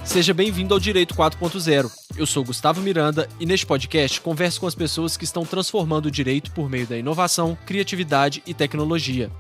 Seja bem-vindo ao Direito 4.0. Eu sou Gustavo Miranda e neste podcast converso com as pessoas que estão transformando o direito por meio da inovação, criatividade e tecnologia.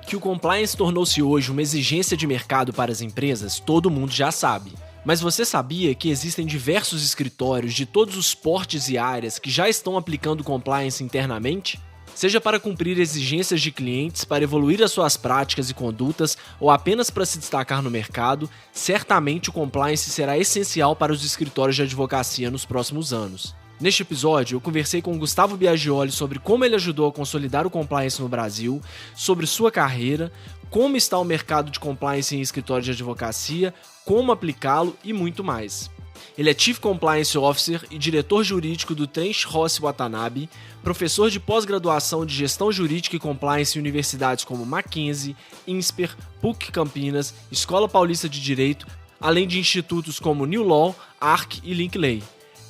Que o compliance tornou-se hoje uma exigência de mercado para as empresas, todo mundo já sabe. Mas você sabia que existem diversos escritórios de todos os portes e áreas que já estão aplicando compliance internamente? Seja para cumprir exigências de clientes, para evoluir as suas práticas e condutas ou apenas para se destacar no mercado, certamente o compliance será essencial para os escritórios de advocacia nos próximos anos. Neste episódio, eu conversei com o Gustavo Biagioli sobre como ele ajudou a consolidar o compliance no Brasil, sobre sua carreira, como está o mercado de compliance em escritórios de advocacia, como aplicá-lo e muito mais. Ele é Chief Compliance Officer e diretor jurídico do Trench Rossi Watanabe, professor de pós-graduação de Gestão Jurídica e Compliance em universidades como Mackenzie, INSPER, PUC Campinas, Escola Paulista de Direito, além de institutos como New Law, ARC e Linkley.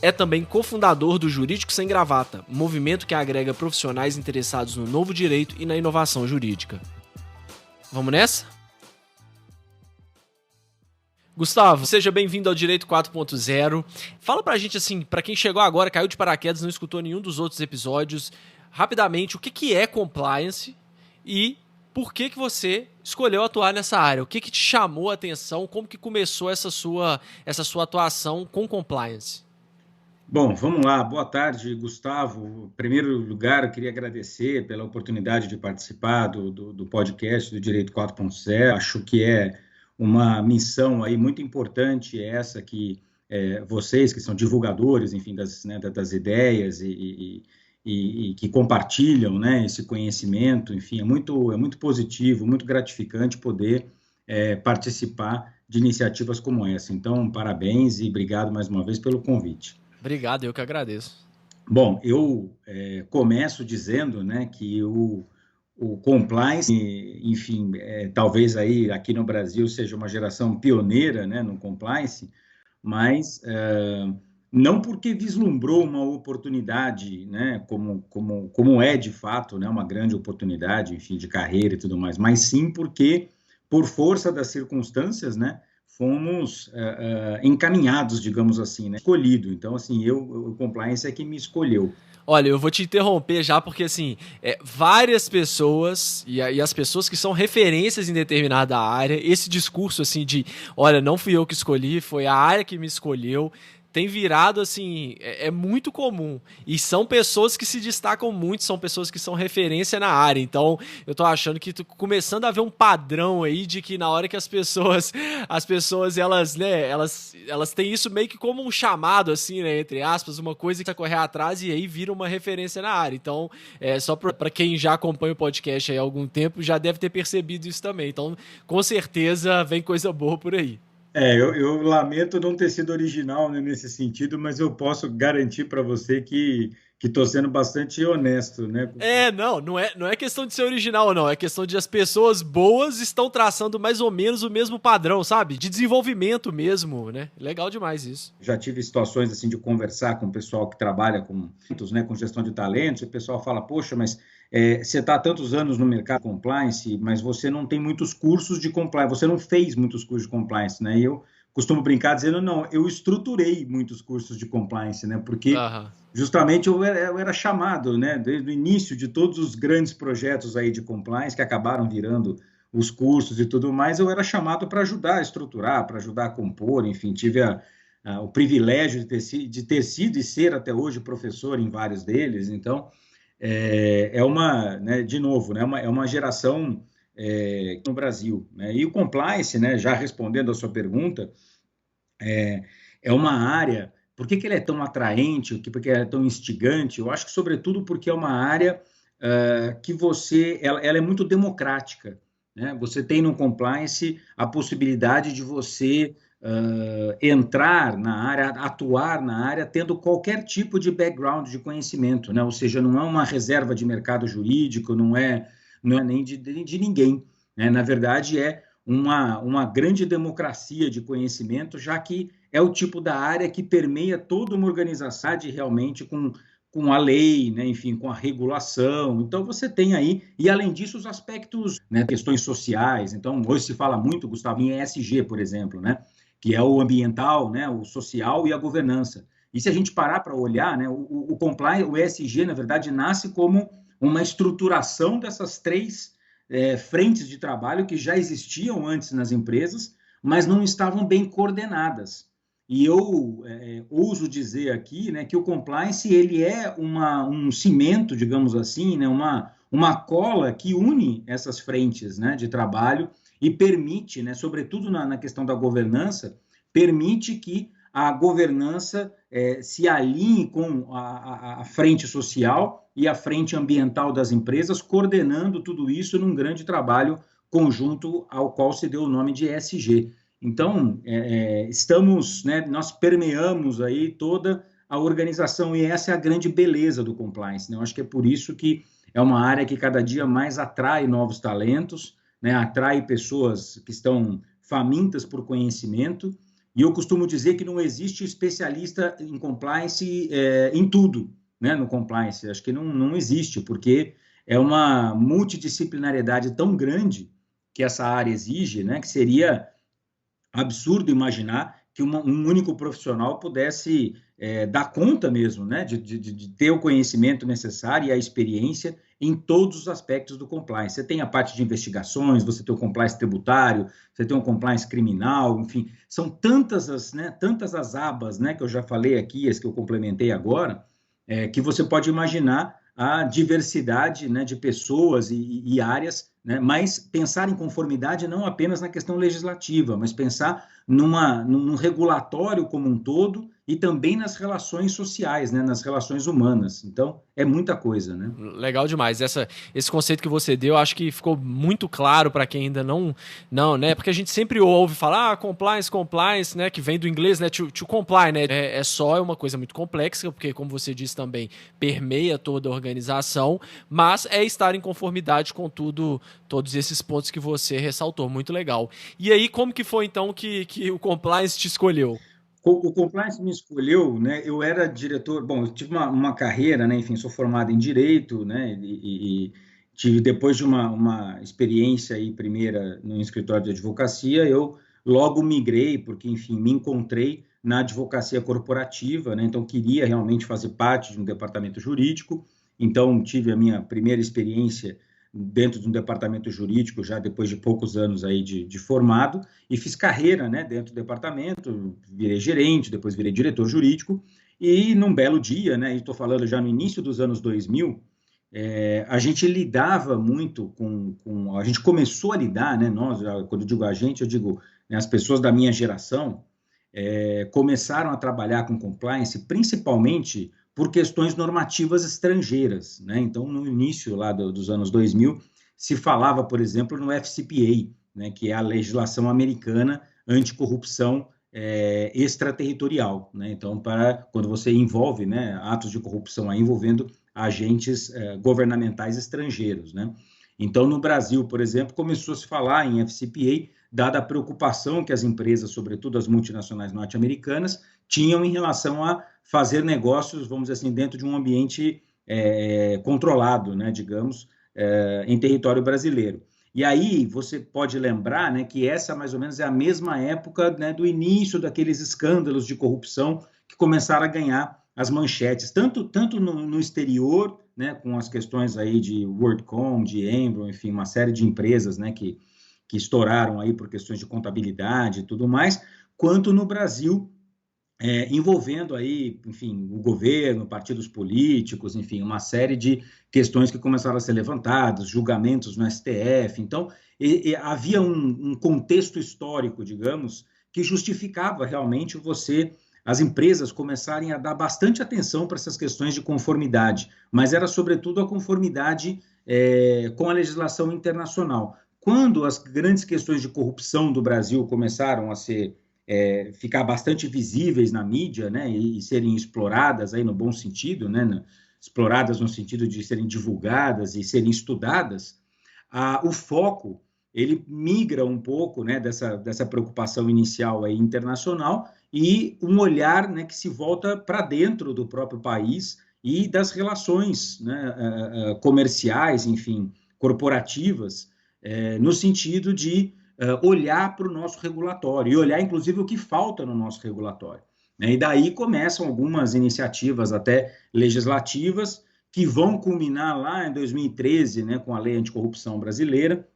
É também cofundador do Jurídico Sem Gravata, movimento que agrega profissionais interessados no novo direito e na inovação jurídica. Vamos nessa? Gustavo, seja bem-vindo ao Direito 4.0. Fala pra gente, assim, pra quem chegou agora, caiu de paraquedas, não escutou nenhum dos outros episódios, rapidamente, o que é compliance e por que você escolheu atuar nessa área? O que te chamou a atenção? Como que começou essa sua atuação com compliance? Bom, vamos lá. Boa tarde, Gustavo. Em primeiro lugar, eu queria agradecer pela oportunidade de participar do podcast do Direito 4.0. Acho que é uma missão aí muito importante essa que vocês, que são divulgadores, enfim, das ideias e que compartilham, né, esse conhecimento, enfim, é muito positivo, muito gratificante poder participar de iniciativas como essa. Então, parabéns e obrigado mais uma vez pelo convite. Obrigado, eu que agradeço. Bom, eu começo dizendo, né, que o compliance, enfim, talvez aí aqui no Brasil seja uma geração pioneira, né, no compliance, mas não porque vislumbrou uma oportunidade, né, como é de fato, né, uma grande oportunidade, enfim, de carreira e tudo mais, mas sim porque, por força das circunstâncias, né, fomos encaminhados, digamos assim, né, escolhido. Então, assim, o compliance é quem me escolheu. Olha, eu vou te interromper já porque, assim, várias pessoas, e as pessoas que são referências em determinada área, esse discurso, assim, de, olha, não fui eu que escolhi, foi a área que me escolheu, tem virado, assim, é muito comum. E são pessoas que se destacam muito, são pessoas que são referência na área. Então, eu tô achando que começando a ver um padrão aí de que na hora que as pessoas elas, né, elas têm isso meio que como um chamado, assim, né, entre aspas, uma coisa que tá correr atrás e aí vira uma referência na área. Então, só para quem já acompanha o podcast aí há algum tempo, já deve ter percebido isso também. Então, com certeza, vem coisa boa por aí. Eu lamento não ter sido original, né, nesse sentido, mas eu posso garantir para você que estou sendo bastante honesto, né? Não é questão de ser original, não. É questão de as pessoas boas estão traçando mais ou menos o mesmo padrão, sabe? De desenvolvimento mesmo, né? Legal demais isso. Já tive situações, assim, de conversar com o pessoal que trabalha com gestão de talentos, e o pessoal fala, poxa, mas você está há tantos anos no mercado de compliance, mas você não tem muitos cursos de compliance, você não fez muitos cursos de compliance, né? E eu costumo brincar dizendo, não, eu estruturei muitos cursos de compliance, né? Porque justamente eu era chamado, né, desde o início de todos os grandes projetos aí de compliance que acabaram virando os cursos e tudo mais, eu era chamado para ajudar a estruturar, para ajudar a compor, enfim, tive o privilégio de ter sido e ser até hoje professor em vários deles. Então, né, de novo, né, é uma geração no Brasil, né? E o compliance, né, já respondendo a sua pergunta, é uma área. Por que ele é tão atraente? Porque ele é tão instigante? Eu acho que, sobretudo, porque é uma área que ela é muito democrática, né? Você tem no compliance a possibilidade de você entrar na área, atuar na área, tendo qualquer tipo de background de conhecimento, né? Ou seja, não é uma reserva de mercado jurídico, não é nem de ninguém, né? Na verdade, é uma grande democracia de conhecimento, já que é o tipo da área que permeia toda uma organização realmente com com a lei, né, enfim, com a regulação. Então, você tem aí, e além disso, os aspectos, né, questões sociais. Então, hoje se fala muito, Gustavo, em ESG, por exemplo, né, que é o ambiental, né, o social e a governança. E se a gente parar para olhar, né, o compliance, o ESG, na verdade, nasce como uma estruturação dessas três frentes de trabalho que já existiam antes nas empresas, mas não estavam bem coordenadas. E eu ouso dizer aqui, né, que o compliance ele é um cimento, digamos assim, né, uma cola que une essas frentes, né, de trabalho e permite, né, sobretudo na questão da governança, permite que a governança se alinhe com a frente social e a frente ambiental das empresas, coordenando tudo isso num grande trabalho conjunto ao qual se deu o nome de ESG. Então, estamos, né, nós permeamos aí toda a organização e essa é a grande beleza do compliance, né? Eu acho que é por isso que é uma área que cada dia mais atrai novos talentos, né, atrai pessoas que estão famintas por conhecimento, e eu costumo dizer que não existe especialista em compliance em tudo, né, no compliance. Acho que não existe, porque é uma multidisciplinariedade tão grande que essa área exige, né, que seria absurdo imaginar que um único profissional pudesse dar conta mesmo, né, de ter o conhecimento necessário e a experiência em todos os aspectos do compliance. Você tem a parte de investigações, você tem o compliance tributário, você tem o compliance criminal, enfim, são tantas as abas, né, que eu já falei aqui, as que eu complementei agora, que você pode imaginar a diversidade, né, de pessoas e áreas, né, mas pensar em conformidade não apenas na questão legislativa, mas pensar num regulatório como um todo e também nas relações sociais, né, nas relações humanas. Então, é muita coisa, né? Legal demais. Esse conceito que você deu, acho que ficou muito claro para quem ainda não, né? Porque a gente sempre ouve falar compliance, né? Que vem do inglês, né? To comply, né? É uma coisa muito complexa, porque, como você disse também, permeia toda a organização, mas é estar em conformidade com todos esses pontos que você ressaltou. Muito legal. E aí, como que foi, então, que o compliance te escolheu? O compliance me escolheu, né? Eu era diretor, bom, eu tive uma carreira, né? Enfim, sou formado em direito, né? E tive depois de uma experiência aí primeira no escritório de advocacia, eu logo migrei porque, enfim, me encontrei na advocacia corporativa, né? Então queria realmente fazer parte de um departamento jurídico. Então tive a minha primeira experiência dentro de um departamento jurídico já depois de poucos anos aí de formado e fiz carreira, né, dentro do departamento, virei gerente, depois virei diretor jurídico e num belo dia, né, estou falando já no início dos anos 2000, a gente lidava muito a gente começou a lidar, né, nós, quando eu digo a gente, eu digo, né, as pessoas da minha geração começaram a trabalhar com compliance, principalmente por questões normativas estrangeiras, né? Então, no início lá dos anos 2000, se falava, por exemplo, no FCPA, né, que é a legislação americana anticorrupção extraterritorial, né? Então, quando você envolve, né, atos de corrupção aí envolvendo agentes governamentais estrangeiros, né? Então, no Brasil, por exemplo, começou a se falar em FCPA, dada a preocupação que as empresas, sobretudo as multinacionais norte-americanas, tinham em relação a fazer negócios, vamos dizer assim, dentro de um ambiente controlado, né, digamos, em território brasileiro. E aí você pode lembrar, né, que essa mais ou menos é a mesma época, né, do início daqueles escândalos de corrupção que começaram a ganhar as manchetes, tanto no exterior, né, com as questões aí de WorldCom, de Enron, enfim, uma série de empresas, né, que estouraram aí por questões de contabilidade e tudo mais, quanto no Brasil, envolvendo aí, enfim, o governo, partidos políticos, enfim, uma série de questões que começaram a ser levantadas, julgamentos no STF. Então, havia um contexto histórico, digamos, que justificava realmente as empresas começarem a dar bastante atenção para essas questões de conformidade, mas era sobretudo a conformidade com a legislação internacional. Quando as grandes questões de corrupção do Brasil começaram a ficar bastante visíveis na mídia, né, e serem exploradas aí no bom sentido, né, exploradas no sentido de serem divulgadas e serem estudadas, o foco ele migra um pouco, né, dessa preocupação inicial aí internacional e um olhar, né, que se volta para dentro do próprio país e das relações, né, comerciais, enfim, corporativas, no sentido de olhar para o nosso regulatório e olhar, inclusive, o que falta no nosso regulatório. Né? E daí começam algumas iniciativas até legislativas que vão culminar lá em 2013, né, com a Lei Anticorrupção Brasileira,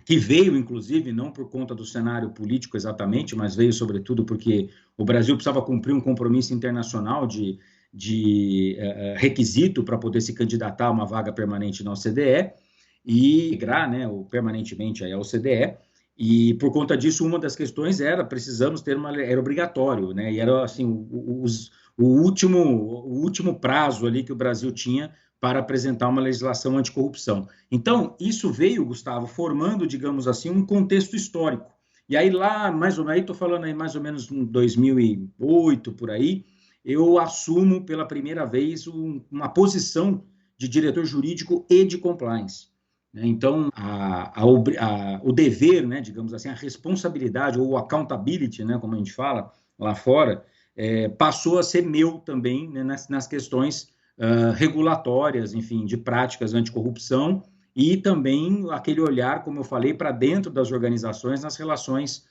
que veio, inclusive, não por conta do cenário político exatamente, mas veio, sobretudo, porque o Brasil precisava cumprir um compromisso internacional de requisito para poder se candidatar a uma vaga permanente na OCDE e migrar, né, permanentemente aí à OCDE. E, por conta disso, uma das questões era, precisamos ter era obrigatório, né, e era, assim, o último prazo ali que o Brasil tinha para apresentar uma legislação anticorrupção. Então, isso veio, Gustavo, formando, digamos assim, um contexto histórico. E aí lá, mais ou menos, estou falando aí mais ou menos em 2008, por aí, eu assumo pela primeira vez uma posição de diretor jurídico e de compliance. Então, o dever, né, digamos assim, a responsabilidade ou accountability, né, como a gente fala lá fora, passou a ser meu também, né, nas questões regulatórias, enfim, de práticas anticorrupção e também aquele olhar, como eu falei, para dentro das organizações nas relações,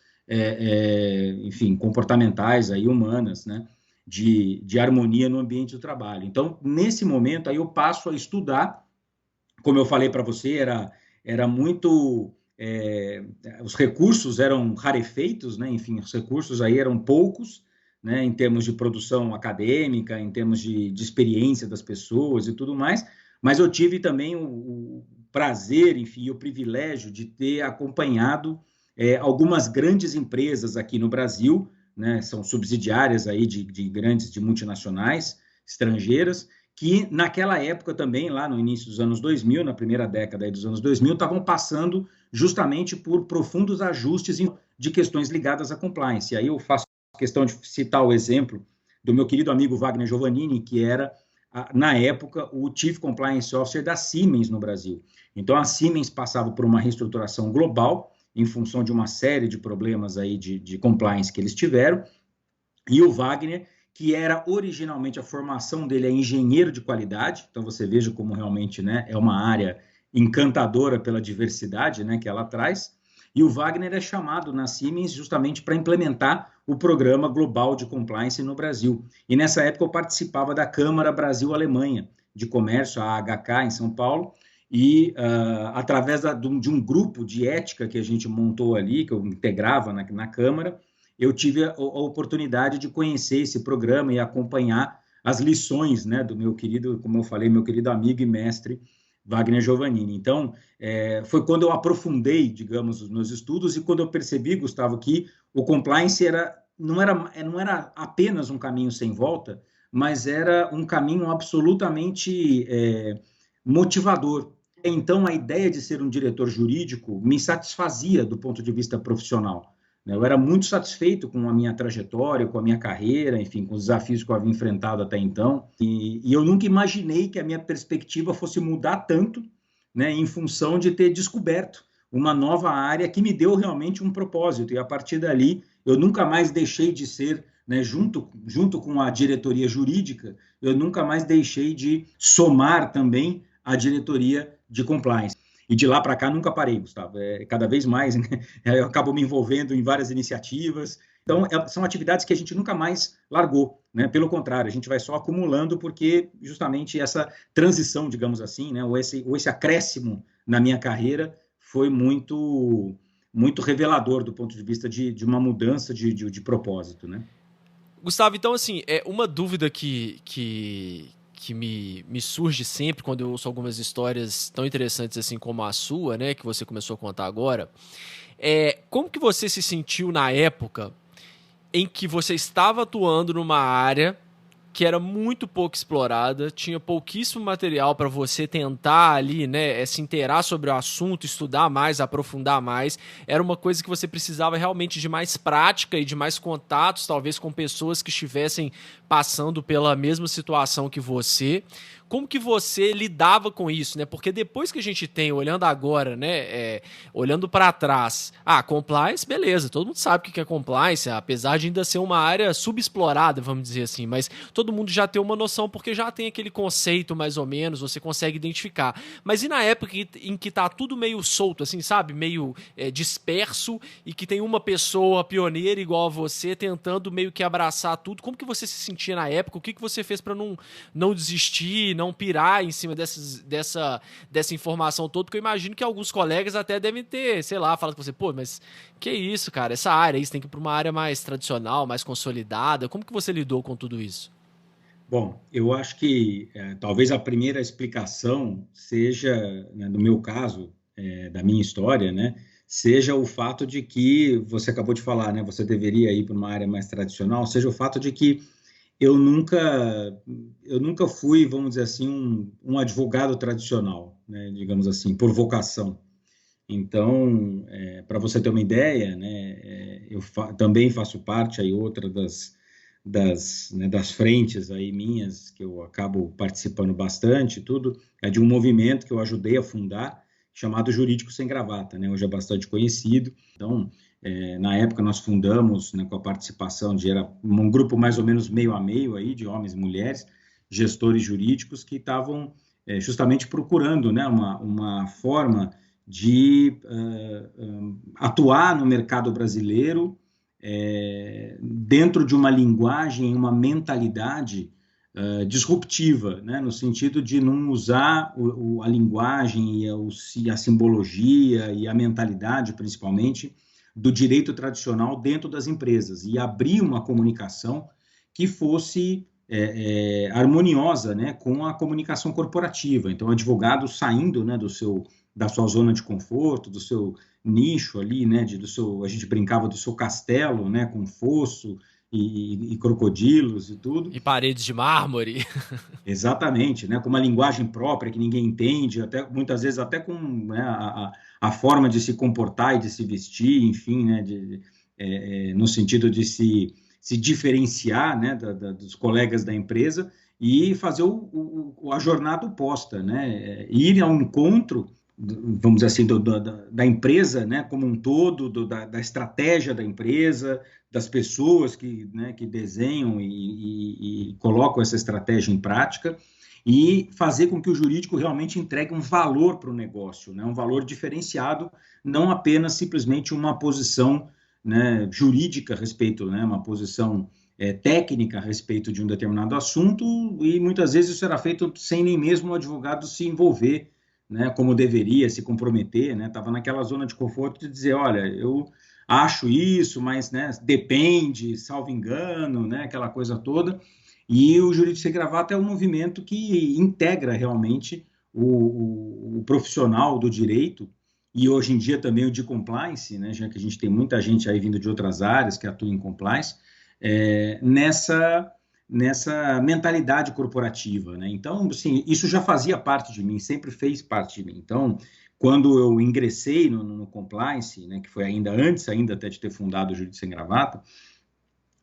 enfim, comportamentais, aí, humanas, né, de harmonia no ambiente do trabalho. Então, nesse momento, aí eu passo a estudar, como eu falei para você, era muito... os recursos eram rarefeitos, né, enfim, os recursos aí eram poucos, né, em termos de produção acadêmica, em termos de experiência das pessoas e tudo mais, mas eu tive também o prazer, enfim, o privilégio de ter acompanhado algumas grandes empresas aqui no Brasil, né, são subsidiárias aí de grandes, de multinacionais estrangeiras, que naquela época também, lá no início dos anos 2000, na primeira década aí dos anos 2000, estavam passando justamente por profundos ajustes de questões ligadas à compliance. E aí eu faço questão de citar o exemplo do meu querido amigo Wagner Giovannini, que era, na época, o Chief Compliance Officer da Siemens no Brasil. Então, a Siemens passava por uma reestruturação global, em função de uma série de problemas aí de compliance que eles tiveram, e o Wagner, que era originalmente a formação dele é engenheiro de qualidade, então você veja como realmente, né, é uma área encantadora pela diversidade, né, que ela traz. E o Wagner é chamado na Siemens justamente para implementar o Programa Global de Compliance no Brasil. E nessa época eu participava da Câmara Brasil-Alemanha de Comércio, a AHK, em São Paulo, e através de um grupo de ética que a gente montou ali, que eu integrava na Câmara, eu tive a oportunidade de conhecer esse programa e acompanhar as lições, né, do meu querido, como eu falei, meu querido amigo e mestre, Wagner Giovannini. Então, foi quando eu aprofundei, digamos, os meus estudos e quando eu percebi, Gustavo, que o compliance não era apenas um caminho sem volta, mas era um caminho absolutamente motivador. Então, a ideia de ser um diretor jurídico me satisfazia do ponto de vista profissional. Eu era muito satisfeito com a minha trajetória, com a minha carreira, enfim, com os desafios que eu havia enfrentado até então. E eu nunca imaginei que a minha perspectiva fosse mudar tanto, né, em função de ter descoberto uma nova área que me deu realmente um propósito. E a partir dali, eu nunca mais deixei de ser, né, junto com a diretoria jurídica, eu nunca mais deixei de somar também a diretoria de compliance. E de lá para cá nunca parei, Gustavo. Cada vez mais, né? Eu acabo me envolvendo em várias iniciativas. Então, são atividades que a gente nunca mais largou, né? Pelo contrário, a gente vai só acumulando porque justamente essa transição, digamos assim, né? ou esse acréscimo na minha carreira foi muito, muito revelador do ponto de vista de uma mudança de propósito, né? Gustavo, então, assim, uma dúvida que me surge sempre quando eu ouço algumas histórias tão interessantes assim como a sua, né, que você começou a contar agora, como que você se sentiu na época em que você estava atuando numa área que era muito pouco explorada, tinha pouquíssimo material para você tentar ali, né, se inteirar sobre o assunto, estudar mais, aprofundar mais. Era uma coisa que você precisava realmente de mais prática e de mais contatos, talvez com pessoas que estivessem passando pela mesma situação que você. como que você lidava com isso, né? Porque depois que a gente tem, olhando agora, né, olhando para trás, compliance, beleza, todo mundo sabe o que é compliance, apesar de ainda ser uma área subexplorada, vamos dizer assim, mas todo mundo já tem uma noção porque já tem aquele conceito mais ou menos, você consegue identificar. Mas e na época em que tá tudo meio solto, assim, sabe? Meio disperso e que tem uma pessoa pioneira igual a você tentando meio que abraçar tudo, como que você se sentia na época? O que você fez para não desistir, não pirar em cima dessa informação toda? Porque eu imagino que alguns colegas até devem ter, sei lá, falado com você, pô, mas que isso, cara? Essa área aí, você tem que ir para uma área mais tradicional, mais consolidada. Como que você lidou com tudo isso? Bom, eu acho que talvez a primeira explicação seja, né, no meu caso, da minha história, né, seja o fato de que, você acabou de falar, né, você deveria ir para uma área mais tradicional, seja o fato de que eu nunca, eu nunca fui, vamos dizer assim, um advogado tradicional, né, digamos assim, por vocação. Então, para você ter uma ideia, né, eu também faço parte aí outra das frentes aí minhas, que eu acabo participando bastante, tudo, é de um movimento que eu ajudei a fundar, chamado Jurídico Sem Gravata, né, hoje é bastante conhecido. Então, na época nós fundamos, né, com a participação era um grupo mais ou menos meio a meio aí, de homens e mulheres, gestores jurídicos que estavam justamente procurando, né, uma forma de atuar no mercado brasileiro dentro de uma linguagem, uma mentalidade disruptiva, né? No sentido de não usar a linguagem e a simbologia e a mentalidade, principalmente, do direito tradicional dentro das empresas e abrir uma comunicação que fosse harmoniosa, né, com a comunicação corporativa. Então, o advogado saindo, né, da sua zona de conforto, do seu nicho ali, né, a gente brincava do seu castelo, né, com fosso e crocodilos e tudo. E paredes de mármore. Exatamente, né, com uma linguagem própria que ninguém entende, até muitas vezes até com, né, a forma de se comportar e de se vestir, enfim, né, no sentido de se diferenciar, né, dos colegas da empresa e fazer a jornada oposta, né, ir ao encontro, vamos dizer assim, da empresa, né, como um todo, da estratégia da empresa, das pessoas né, que desenham e colocam essa estratégia em prática, e fazer com que o jurídico realmente entregue um valor para o negócio, né, um valor diferenciado, não apenas simplesmente uma posição, né, jurídica a respeito, né, uma posição técnica a respeito de um determinado assunto, e muitas vezes isso era feito sem nem mesmo o advogado se envolver, né, como deveria, se comprometer, né, estava naquela zona de conforto de dizer, olha, eu acho isso, mas, né, depende, salvo engano, né, aquela coisa toda. E o Jurídico Sem Gravata é um movimento que integra realmente o profissional do direito, e hoje em dia também o de compliance, né, já que a gente tem muita gente aí vindo de outras áreas que atua em compliance, nessa mentalidade corporativa, né? Então, assim, isso já fazia parte de mim, sempre fez parte de mim. Então, quando eu ingressei no compliance, né, que foi ainda antes até de ter fundado o Jurídico Sem Gravata,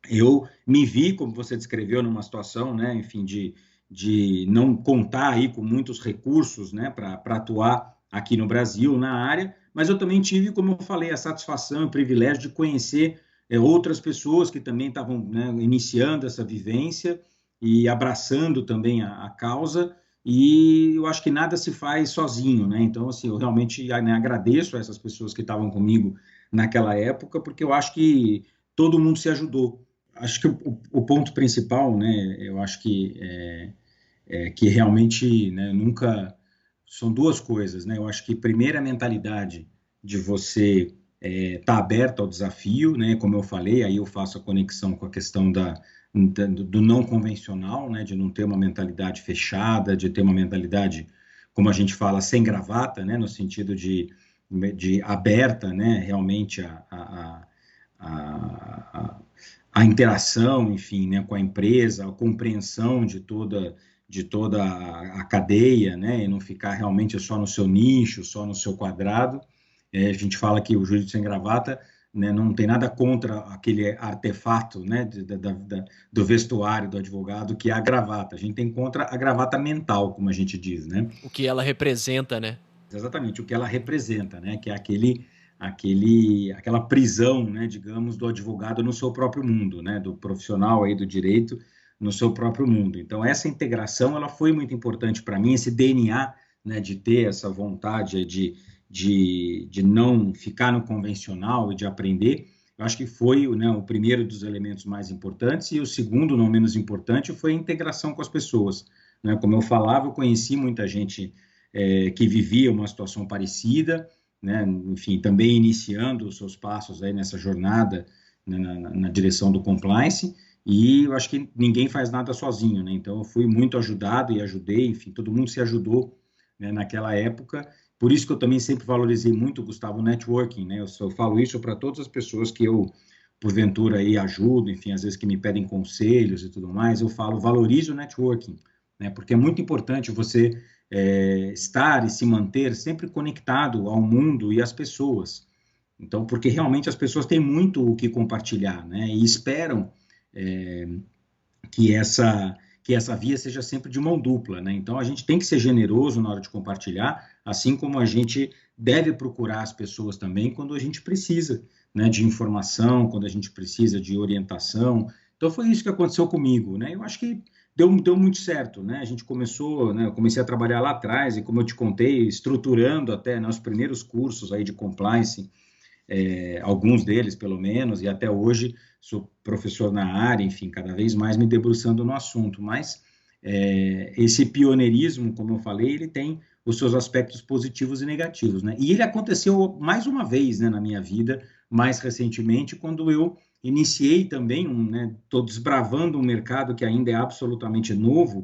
eu me vi, como você descreveu, numa situação, né, enfim, de não contar aí com muitos recursos, né, para atuar aqui no Brasil, na área, mas eu também tive, como eu falei, a satisfação e o privilégio de conhecer outras pessoas que também estavam, né, iniciando essa vivência e abraçando também a causa, e eu acho que nada se faz sozinho, né? Então, assim, eu realmente, né, agradeço a essas pessoas que estavam comigo naquela época, porque eu acho que todo mundo se ajudou. Acho que o ponto principal, né, eu acho que realmente, né, nunca... São duas coisas, né? Eu acho que primeiro a mentalidade de você tá aberto ao desafio, né? Como eu falei, aí eu faço a conexão com a questão do não convencional, né? De não ter uma mentalidade fechada, de ter uma mentalidade, como a gente fala, sem gravata, né? No sentido de aberta, né? Realmente a interação, enfim, né? Com a empresa, a compreensão de toda a cadeia, né? E não ficar realmente só no seu nicho, só no seu quadrado. A gente fala que o Jurídico Sem Gravata né, não tem nada contra aquele artefato, né, do vestuário do advogado, que é a gravata. A gente tem contra a gravata mental, como a gente diz, né? O que ela representa, né? Exatamente, o que ela representa, né? Que é aquela prisão, né, digamos, do advogado no seu próprio mundo, né? Do profissional aí do direito no seu próprio mundo. Então, essa integração, ela foi muito importante para mim, esse DNA, né, de ter essa vontade de não ficar no convencional e de aprender. Eu acho que foi, né, o primeiro dos elementos mais importantes, e o segundo, não menos importante, foi a integração com as pessoas, né? Como eu falava, eu conheci muita gente que vivia uma situação parecida, né? Enfim, também iniciando os seus passos aí nessa jornada, né, na direção do compliance, e eu acho que ninguém faz nada sozinho, né? Então, eu fui muito ajudado e ajudei, enfim, todo mundo se ajudou, né, naquela época. Por isso que eu também sempre valorizei muito, Gustavo, o networking, né? Eu falo isso para todas as pessoas que eu, porventura, aí ajudo, enfim, às vezes que me pedem conselhos e tudo mais, eu falo, valorize o networking, né? Porque é muito importante você estar e se manter sempre conectado ao mundo e às pessoas. Então, porque realmente as pessoas têm muito o que compartilhar, né? E esperam é, que essa via seja sempre de mão dupla, né? Então, a gente tem que ser generoso na hora de compartilhar, assim como a gente deve procurar as pessoas também quando a gente precisa, né, de informação, quando a gente precisa de orientação. Então, foi isso que aconteceu comigo, né? Eu acho que deu muito certo, né? A gente começou, né? Eu comecei a trabalhar lá atrás e, como eu te contei, estruturando até, né, os primeiros cursos aí de compliance, alguns deles, pelo menos, e até hoje sou professor na área, enfim, cada vez mais me debruçando no assunto, mas esse pioneirismo, como eu falei, ele tem os seus aspectos positivos e negativos, né? E ele aconteceu mais uma vez, né, na minha vida, mais recentemente, quando eu iniciei também, né, estou desbravando um mercado que ainda é absolutamente novo,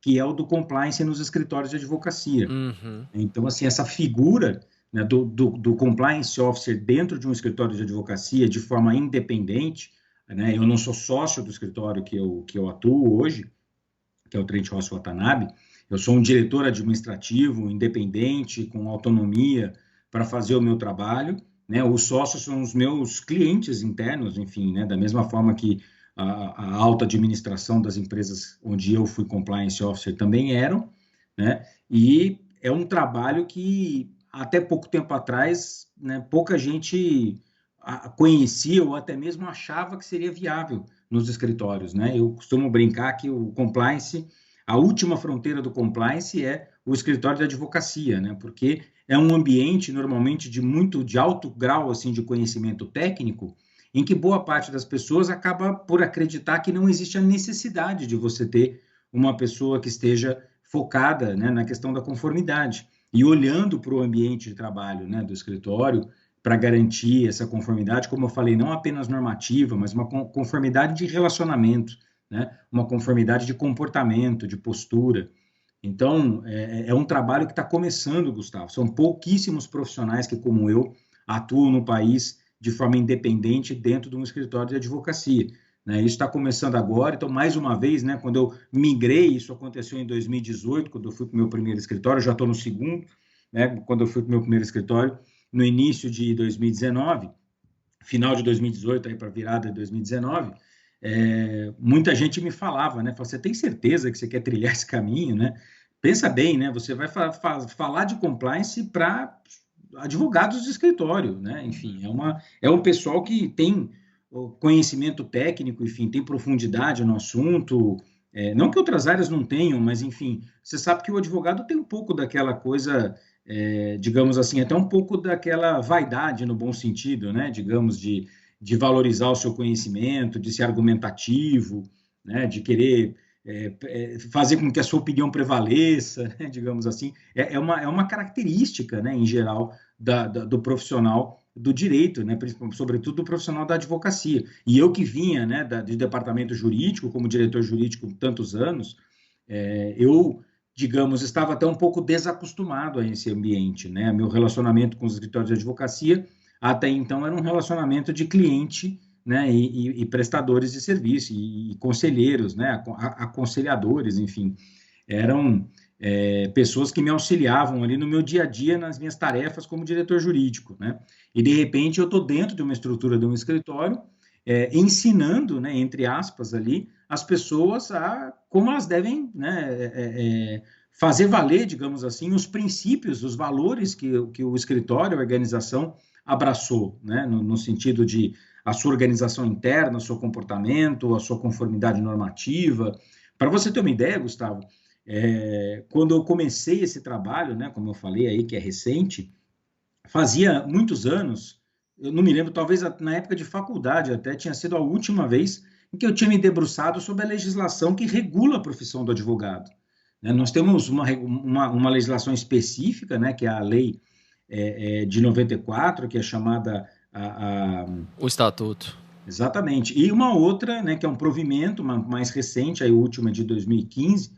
que é o do compliance nos escritórios de advocacia. Uhum. Então, assim, essa figura, né, do compliance officer dentro de um escritório de advocacia de forma independente, né? Eu não sou sócio do escritório que eu atuo hoje, que é o Trent Ross Watanabe. Eu sou um diretor administrativo independente, com autonomia para fazer o meu trabalho, né? Os sócios são os meus clientes internos, enfim, né? Da mesma forma que a alta administração das empresas onde eu fui compliance officer também eram, né? E é um trabalho que até pouco tempo atrás, né, pouca gente conhecia ou até mesmo achava que seria viável nos escritórios, né? Eu costumo brincar que o compliance, a última fronteira do compliance é o escritório de advocacia, né? Porque é um ambiente normalmente de alto grau assim de conhecimento técnico, em que boa parte das pessoas acaba por acreditar que não existe a necessidade de você ter uma pessoa que esteja focada, né, na questão da conformidade e olhando para o ambiente de trabalho, né, do escritório, para garantir essa conformidade, como eu falei, não apenas normativa, mas uma conformidade de relacionamento, né? Uma conformidade de comportamento, de postura. Então, é um trabalho que está começando, Gustavo. São pouquíssimos profissionais que, como eu, atuam no país de forma independente dentro de um escritório de advocacia, né? Isso está começando agora. Então, mais uma vez, né, quando eu migrei, isso aconteceu em 2018, quando eu fui para o meu primeiro escritório, já estou no segundo, né, quando eu fui para o meu primeiro escritório, no início de 2019, final de 2018, aí para virada de 2019, muita gente me falava, né? Você tem certeza que você quer trilhar esse caminho, né? Pensa bem, né? Você vai falar de compliance para advogados de escritório, né? Enfim, é um pessoal que tem conhecimento técnico, enfim, tem profundidade no assunto. Não que outras áreas não tenham, mas, enfim, você sabe que o advogado tem um pouco daquela coisa, digamos assim, até um pouco daquela vaidade no bom sentido, né? Digamos, de valorizar o seu conhecimento, de ser argumentativo, né? De querer fazer com que a sua opinião prevaleça, né? Digamos assim. É uma característica, né, em geral, do profissional do direito, né, sobretudo do profissional da advocacia. E eu que vinha, né, do departamento jurídico, como diretor jurídico por tantos anos, eu, digamos, estava até um pouco desacostumado a esse ambiente, né? Meu relacionamento com os escritórios de advocacia até então era um relacionamento de cliente, né, e prestadores de serviço, e conselheiros, né, aconselhadores, enfim, eram pessoas que me auxiliavam ali no meu dia a dia, nas minhas tarefas como diretor jurídico, né? E, de repente, eu estou dentro de uma estrutura de um escritório, ensinando, né, entre aspas, ali, as pessoas a como elas devem, né, fazer valer, digamos assim, os princípios, os valores que o escritório, a organização, abraçou, né, no sentido de a sua organização interna, o seu comportamento, a sua conformidade normativa. Para você ter uma ideia, Gustavo, quando eu comecei esse trabalho, né, como eu falei aí, que é recente, fazia muitos anos, eu não me lembro, talvez na época de faculdade até, tinha sido a última vez em que eu tinha me debruçado sobre a legislação que regula a profissão do advogado. Né? Nós temos uma legislação específica, né, que é a lei de 94, que é chamada o Estatuto. Exatamente. E uma outra, né, que é um provimento, uma mais recente, a última de 2015,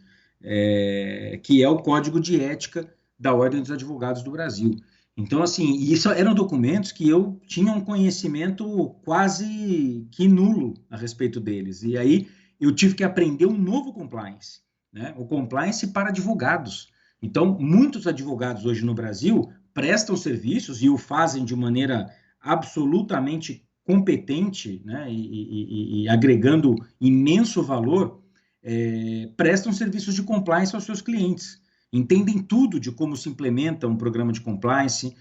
que é o Código de Ética da Ordem dos Advogados do Brasil. Então, assim, isso eram documentos que eu tinha um conhecimento quase que nulo a respeito deles. E aí eu tive que aprender um novo compliance, né? O compliance para advogados. Então, muitos advogados hoje no Brasil prestam serviços e o fazem de maneira absolutamente competente, né? E agregando imenso valor, prestam serviços de compliance aos seus clientes. Entendem tudo de como se implementa um programa de compliance,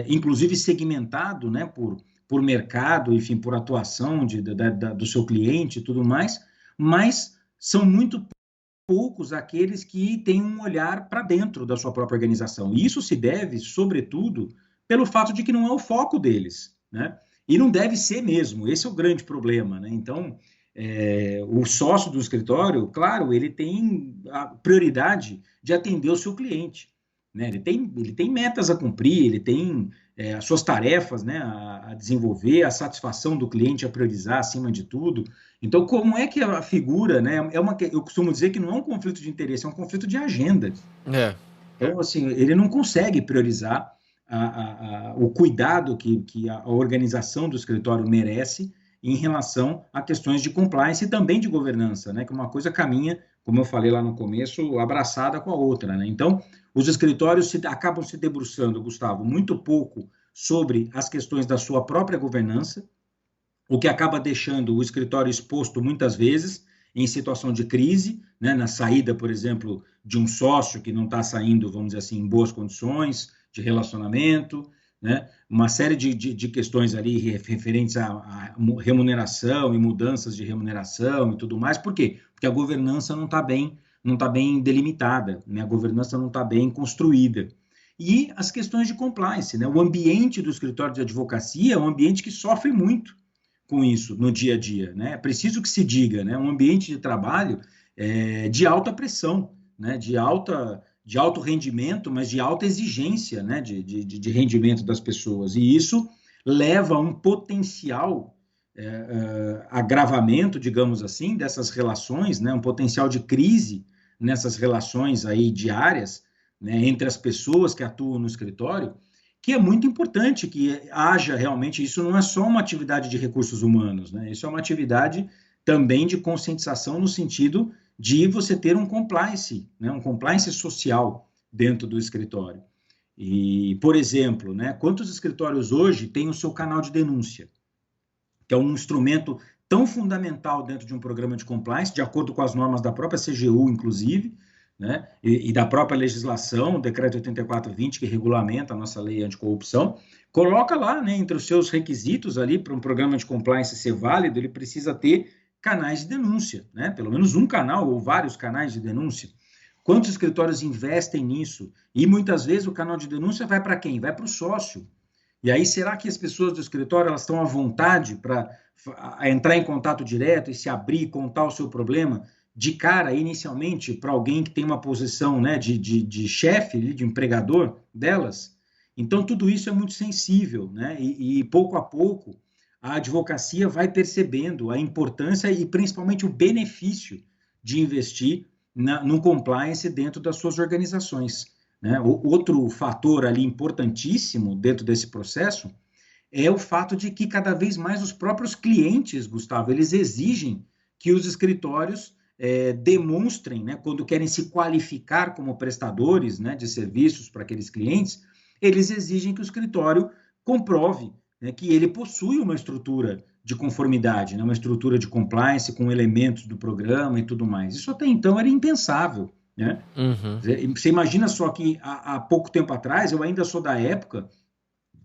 inclusive segmentado, né, por mercado, enfim, por atuação do seu cliente e tudo mais, mas são muito poucos aqueles que têm um olhar para dentro da sua própria organização. E isso se deve, sobretudo, pelo fato de que não é o foco deles, né? E não deve ser mesmo, esse é o grande problema, né? Então, o sócio do escritório, claro, ele tem a prioridade de atender o seu cliente, né? Ele tem metas a cumprir, ele tem as suas tarefas, né, a desenvolver, a satisfação do cliente a priorizar acima de tudo. Então, como é que a figura, né, eu costumo dizer que não é um conflito de interesse, é um conflito de agenda. Então, assim, ele não consegue priorizar o cuidado que a organização do escritório merece em relação a questões de compliance e também de governança, né? Que uma coisa caminha, como eu falei lá no começo, abraçada com a outra, né? Então, os escritórios acabam se debruçando, Gustavo, muito pouco sobre as questões da sua própria governança, o que acaba deixando o escritório exposto muitas vezes em situação de crise, né? Na saída, por exemplo, de um sócio que não está saindo, vamos dizer assim, em boas condições de relacionamento, né? Uma série de questões ali referentes à remuneração e mudanças de remuneração e tudo mais. Por quê? Porque a governança não está bem delimitada, né? A governança não está bem construída. E as questões de compliance, né? O ambiente do escritório de advocacia é um ambiente que sofre muito com isso no dia a dia, né? É preciso que se diga, né? Um ambiente de trabalho de alta pressão, né? De alto rendimento, mas de alta exigência, né, de rendimento das pessoas. E isso leva a um potencial agravamento, digamos assim, dessas relações, né, um potencial de crise nessas relações aí diárias, né, entre as pessoas que atuam no escritório, que é muito importante que haja realmente, isso não é só uma atividade de recursos humanos, né, isso é uma atividade também de conscientização no sentido de você ter um compliance, né, um compliance social dentro do escritório. E, por exemplo, né, quantos escritórios hoje têm o seu canal de denúncia, que é um instrumento tão fundamental dentro de um programa de compliance, de acordo com as normas da própria CGU, inclusive, né, e da própria legislação, o decreto 8420, que regulamenta a nossa lei anticorrupção, coloca lá, né, entre os seus requisitos ali para um programa de compliance ser válido, ele precisa ter canais de denúncia, né? Pelo menos um canal ou vários canais de denúncia. Quantos escritórios investem nisso? E muitas vezes o canal de denúncia vai para quem? Vai para o sócio. E aí, será que as pessoas do escritório elas estão à vontade para entrar em contato direto e se abrir, contar o seu problema de cara, inicialmente, para alguém que tem uma posição, né, de chefe, de empregador delas? Então, tudo isso é muito sensível, né? E pouco a pouco, a advocacia vai percebendo a importância e principalmente o benefício de investir no compliance dentro das suas organizações, né? Outro fator ali importantíssimo dentro desse processo é o fato de que cada vez mais os próprios clientes, Gustavo, eles exigem que os escritórios demonstrem, né, quando querem se qualificar como prestadores, né, de serviços para aqueles clientes, eles exigem que o escritório comprove, né, que ele possui uma estrutura de conformidade, né, uma estrutura de compliance com elementos do programa e tudo mais. Isso até então era impensável, né? Uhum. Você imagina só que há pouco tempo atrás, eu ainda sou da época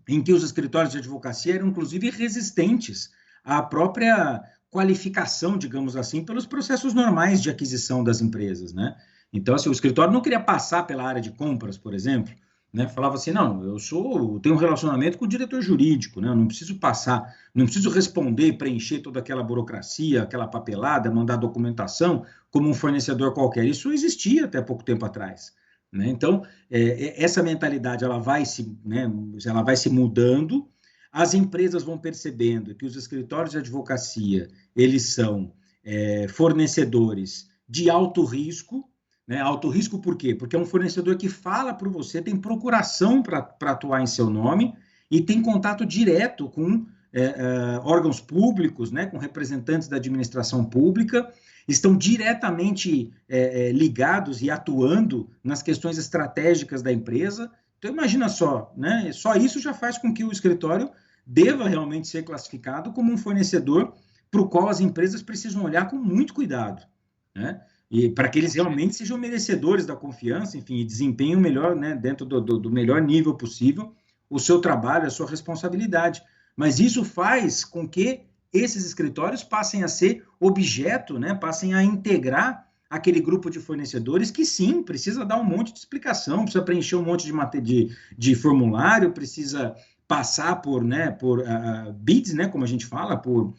em que os escritórios de advocacia eram, inclusive, resistentes à própria qualificação, digamos assim, pelos processos normais de aquisição das empresas, né? Então, assim, o escritório não queria passar pela área de compras, por exemplo, né? Falava assim, não, tenho um relacionamento com o diretor jurídico, né? Eu não preciso passar, não preciso responder, preencher toda aquela burocracia, aquela papelada, mandar documentação como um fornecedor qualquer. Isso existia até pouco tempo atrás, né? Então, essa mentalidade ela vai se mudando, as empresas vão percebendo que os escritórios de advocacia eles são fornecedores de alto risco, né? Alto risco por quê? Porque é um fornecedor que fala por você, tem procuração para atuar em seu nome e tem contato direto com órgãos públicos, né? Com representantes da administração pública, estão diretamente ligados e atuando nas questões estratégicas da empresa. Então, imagina só, né? Só isso já faz com que o escritório deva realmente ser classificado como um fornecedor para o qual as empresas precisam olhar com muito cuidado, né? E para que eles realmente sejam merecedores da confiança, enfim, e desempenhem o melhor, né, dentro do melhor nível possível, o seu trabalho, a sua responsabilidade. Mas isso faz com que esses escritórios passem a ser objeto, né, passem a integrar aquele grupo de fornecedores que, sim, precisa dar um monte de explicação, precisa preencher um monte de formulário, precisa passar por bids, né, como a gente fala, por,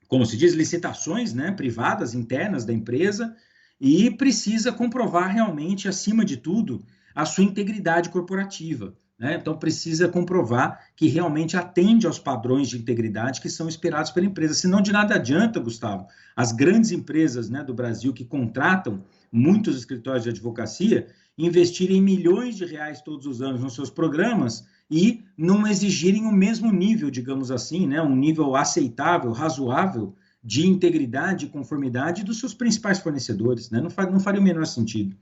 como se diz, licitações, né, privadas, internas da empresa, e precisa comprovar realmente, acima de tudo, a sua integridade corporativa, né? Então, precisa comprovar que realmente atende aos padrões de integridade que são esperados pela empresa. Senão, de nada adianta, Gustavo, as grandes empresas, né, do Brasil que contratam muitos escritórios de advocacia investirem milhões de reais todos os anos nos seus programas e não exigirem o mesmo nível, digamos assim, né, um nível aceitável, razoável de integridade e conformidade dos seus principais fornecedores, né? Não faria o menor sentido.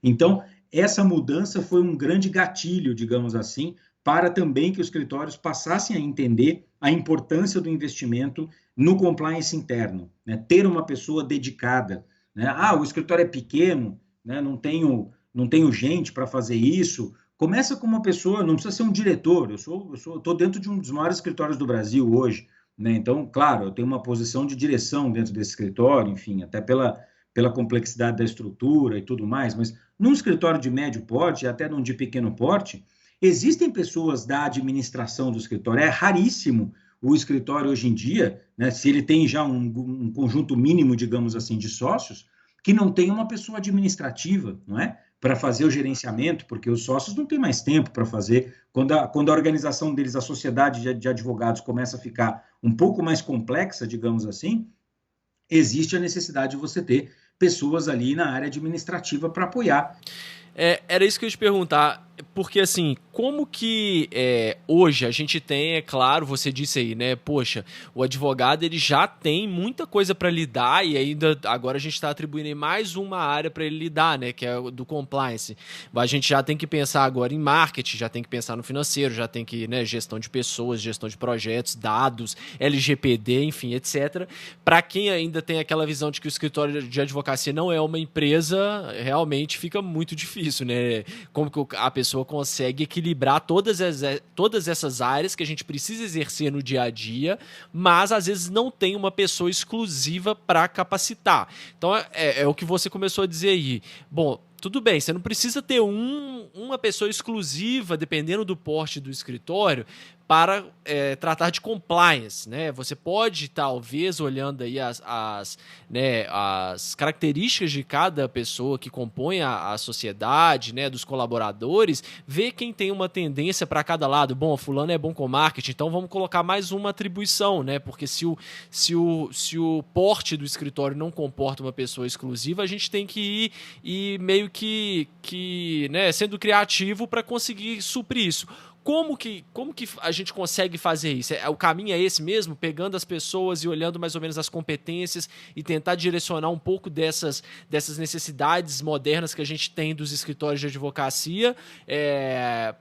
Então, essa mudança foi um grande gatilho, digamos assim, para também que os escritórios passassem a entender a importância do investimento no compliance interno, né? Ter uma pessoa dedicada, né? O escritório é pequeno, né? Não tenho gente para fazer isso. Começa com uma pessoa, não precisa ser um diretor. Eu estou dentro de um dos maiores escritórios do Brasil hoje, né? Então, claro, eu tenho uma posição de direção dentro desse escritório, enfim, até pela complexidade da estrutura e tudo mais, mas num escritório de médio porte, até num de pequeno porte, existem pessoas da administração do escritório. É raríssimo o escritório hoje em dia, né, se ele tem já um conjunto mínimo, digamos assim, de sócios, que não tem uma pessoa administrativa, não é? Para fazer o gerenciamento, porque os sócios não têm mais tempo para fazer. Quando a organização deles, a sociedade de advogados, começa a ficar um pouco mais complexa, digamos assim, existe a necessidade de você ter pessoas ali na área administrativa para apoiar. Era isso que eu ia te perguntar, porque assim, como que hoje a gente tem, é claro, você disse aí, né, poxa, o advogado ele já tem muita coisa para lidar e ainda agora a gente está atribuindo mais uma área para ele lidar, né, que é o do compliance. A gente já tem que pensar agora em marketing, já tem que pensar no financeiro, já tem que, né, gestão de pessoas, gestão de projetos, dados, LGPD, enfim, etc. Para quem ainda tem aquela visão de que o escritório de advocacia não é uma empresa, realmente fica muito difícil, né? Como que a pessoa consegue equilibrar todas essas áreas que a gente precisa exercer no dia a dia, mas às vezes não tem uma pessoa exclusiva para capacitar. Então é o que você começou a dizer aí. Bom, tudo bem, você não precisa ter uma pessoa exclusiva, dependendo do porte do escritório, para tratar de compliance, né? Você pode, talvez, olhando aí as características de cada pessoa que compõe a sociedade, né, dos colaboradores, ver quem tem uma tendência para cada lado. Bom, fulano é bom com marketing, então vamos colocar mais uma atribuição, né? Porque se o porte do escritório não comporta uma pessoa exclusiva, a gente tem que ir meio que né, sendo criativo para conseguir suprir isso. como que a gente consegue fazer isso? O caminho é esse mesmo? Pegando as pessoas e olhando mais ou menos as competências e tentar direcionar um pouco dessas necessidades modernas que a gente tem dos escritórios de advocacia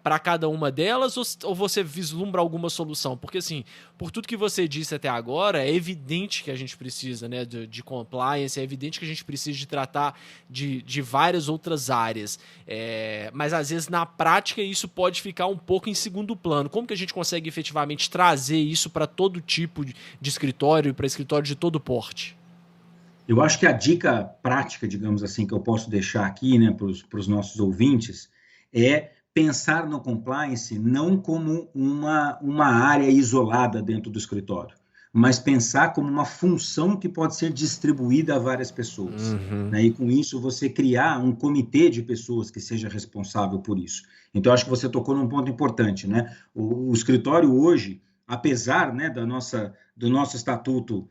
para cada uma delas, ou você vislumbra alguma solução? Porque, assim, por tudo que você disse até agora, é evidente que a gente precisa, né, de compliance, é evidente que a gente precisa de tratar de várias outras áreas. Mas, às vezes, na prática, isso pode ficar um pouco em segundo plano. Como que a gente consegue efetivamente trazer isso para todo tipo de escritório, para escritório de todo porte? Eu acho que a dica prática, digamos assim, que eu posso deixar aqui, né, para os nossos ouvintes, é pensar no compliance não como uma área isolada dentro do escritório, mas pensar como uma função que pode ser distribuída a várias pessoas. Né? E com isso você criar um comitê de pessoas que seja responsável por isso. Então, acho que você tocou num ponto importante, né? O escritório hoje, apesar, né, do nosso estatuto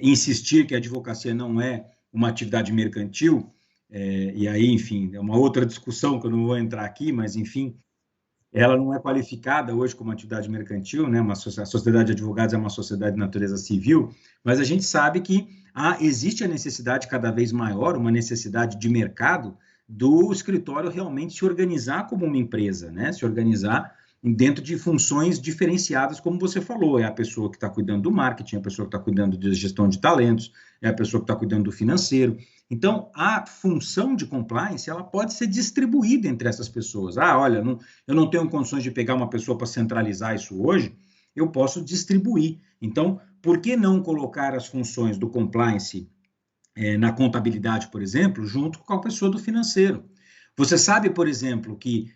insistir que a advocacia não é uma atividade mercantil, e aí, enfim, é uma outra discussão que eu não vou entrar aqui, mas, enfim, ela não é qualificada hoje como atividade mercantil, né? A sociedade de advogados é uma sociedade de natureza civil, mas a gente sabe que existe a necessidade cada vez maior, uma necessidade de mercado, do escritório realmente se organizar como uma empresa, né? Se organizar dentro de funções diferenciadas, como você falou, é a pessoa que está cuidando do marketing, é a pessoa que está cuidando da gestão de talentos, é a pessoa que está cuidando do financeiro. Então, a função de compliance, ela pode ser distribuída entre essas pessoas. Olha, eu não tenho condições de pegar uma pessoa para centralizar isso hoje, eu posso distribuir. Então, por que não colocar as funções do compliance na contabilidade, por exemplo, junto com a pessoa do financeiro? Você sabe, por exemplo, que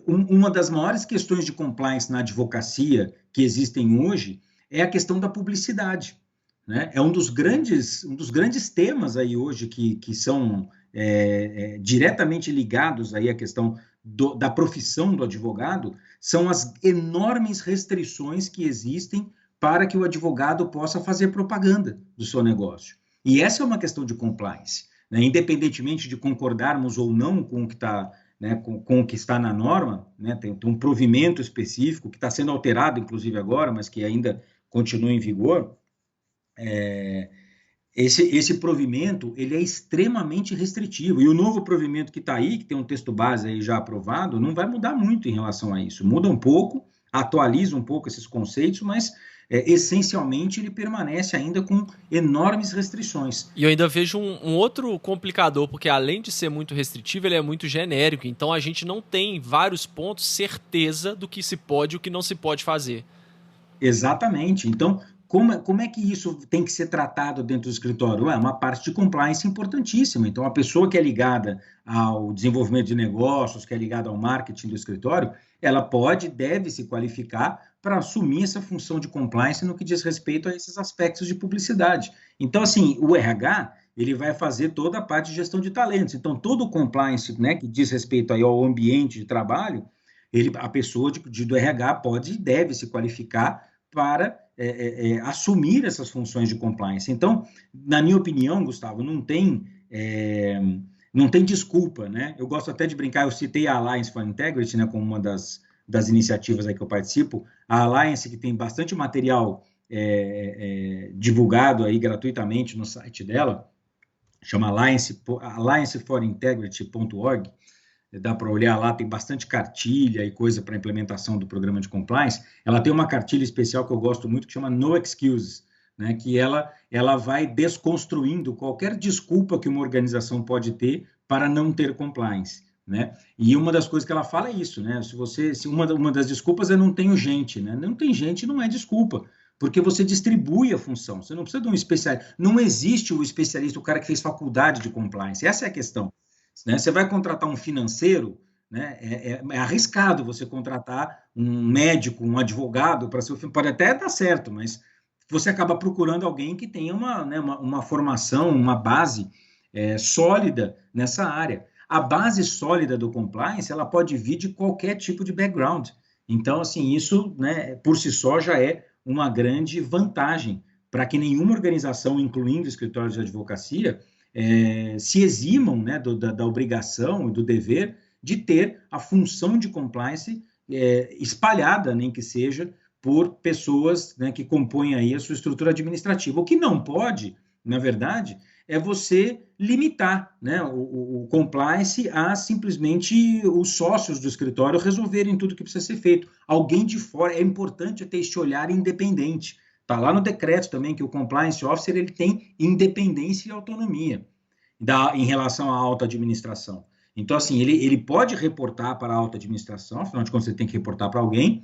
uma das maiores questões de compliance na advocacia que existem hoje é a questão da publicidade. Né? É um dos grandes temas aí hoje que são diretamente ligados aí à questão da profissão do advogado, são as enormes restrições que existem para que o advogado possa fazer propaganda do seu negócio. E essa é uma questão de compliance. Né? Independentemente de concordarmos ou não com o que está, né, com o que está na norma, né? Tem um provimento específico que está sendo alterado, inclusive agora, mas que ainda continua em vigor. Esse provimento ele é extremamente restritivo, e o novo provimento que está aí, que tem um texto base aí já aprovado, não vai mudar muito em relação a isso. Muda um pouco, atualiza um pouco esses conceitos, mas essencialmente ele permanece ainda com enormes restrições. E eu ainda vejo um outro complicador, porque além de ser muito restritivo, ele é muito genérico, então a gente não tem, em vários pontos, certeza do que se pode e o que não se pode fazer. Exatamente. Então, como é que isso tem que ser tratado dentro do escritório? É uma parte de compliance importantíssima. Então, a pessoa que é ligada ao desenvolvimento de negócios, que é ligada ao marketing do escritório, ela deve se qualificar para assumir essa função de compliance no que diz respeito a esses aspectos de publicidade. Então, assim, o RH, ele vai fazer toda a parte de gestão de talentos. Então, todo o compliance, né, que diz respeito aí ao ambiente de trabalho, a pessoa do RH pode e deve se qualificar para assumir essas funções de compliance. Então, na minha opinião, Gustavo, não tem desculpa, né? Eu gosto até de brincar, eu citei a Alliance for Integrity, né, como uma das iniciativas aí que eu participo, a Alliance, que tem bastante material divulgado aí gratuitamente no site dela, chama allianceforintegrity.org, dá para olhar lá, tem bastante cartilha e coisa para implementação do programa de compliance. Ela tem uma cartilha especial que eu gosto muito, que chama No Excuses, né, que ela vai desconstruindo qualquer desculpa que uma organização pode ter para não ter compliance. Né? E uma das coisas que ela fala é isso, né? Se uma das desculpas é não tenho gente, né? Não tem gente não é desculpa, porque você distribui a função, você não precisa de um especialista, não existe o especialista, o cara que fez faculdade de compliance, essa é a questão. Né? Você vai contratar um financeiro, né? É arriscado você contratar um médico, um advogado para seu filho, pode até dar certo, mas você acaba procurando alguém que tenha uma formação, uma base sólida nessa área. A base sólida do compliance, ela pode vir de qualquer tipo de background. Então, assim, isso, né, por si só já é uma grande vantagem para que nenhuma organização, incluindo escritórios de advocacia, se eximam, né, da obrigação e do dever de ter a função de compliance espalhada, nem que seja, por pessoas, né, que compõem aí a sua estrutura administrativa. O que não pode, na verdade, é você limitar, né, o compliance a simplesmente os sócios do escritório resolverem tudo que precisa ser feito. Alguém de fora, é importante ter este olhar independente. Está lá no decreto também que o compliance officer ele tem independência e autonomia em relação à alta administração. Então, assim, ele pode reportar para a alta administração, afinal de contas, ele tem que reportar para alguém,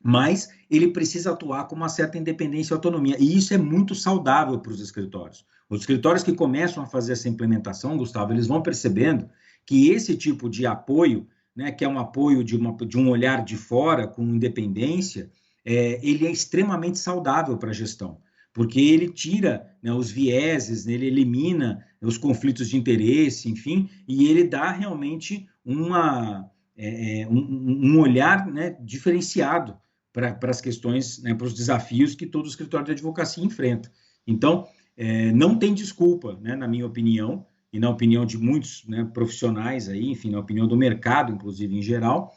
mas ele precisa atuar com uma certa independência e autonomia. E isso é muito saudável para os escritórios. Os escritórios que começam a fazer essa implementação, Gustavo, eles vão percebendo que esse tipo de apoio, né, que é um apoio de um olhar de fora, com independência, ele é extremamente saudável para a gestão, porque ele tira, né, os vieses, ele elimina os conflitos de interesse, enfim, e ele dá realmente um olhar, né, diferenciado para as questões, né, para os desafios que todo escritório de advocacia enfrenta. Então, não tem desculpa, né, na minha opinião, e na opinião de muitos, né, profissionais aí, enfim, na opinião do mercado, inclusive, em geral,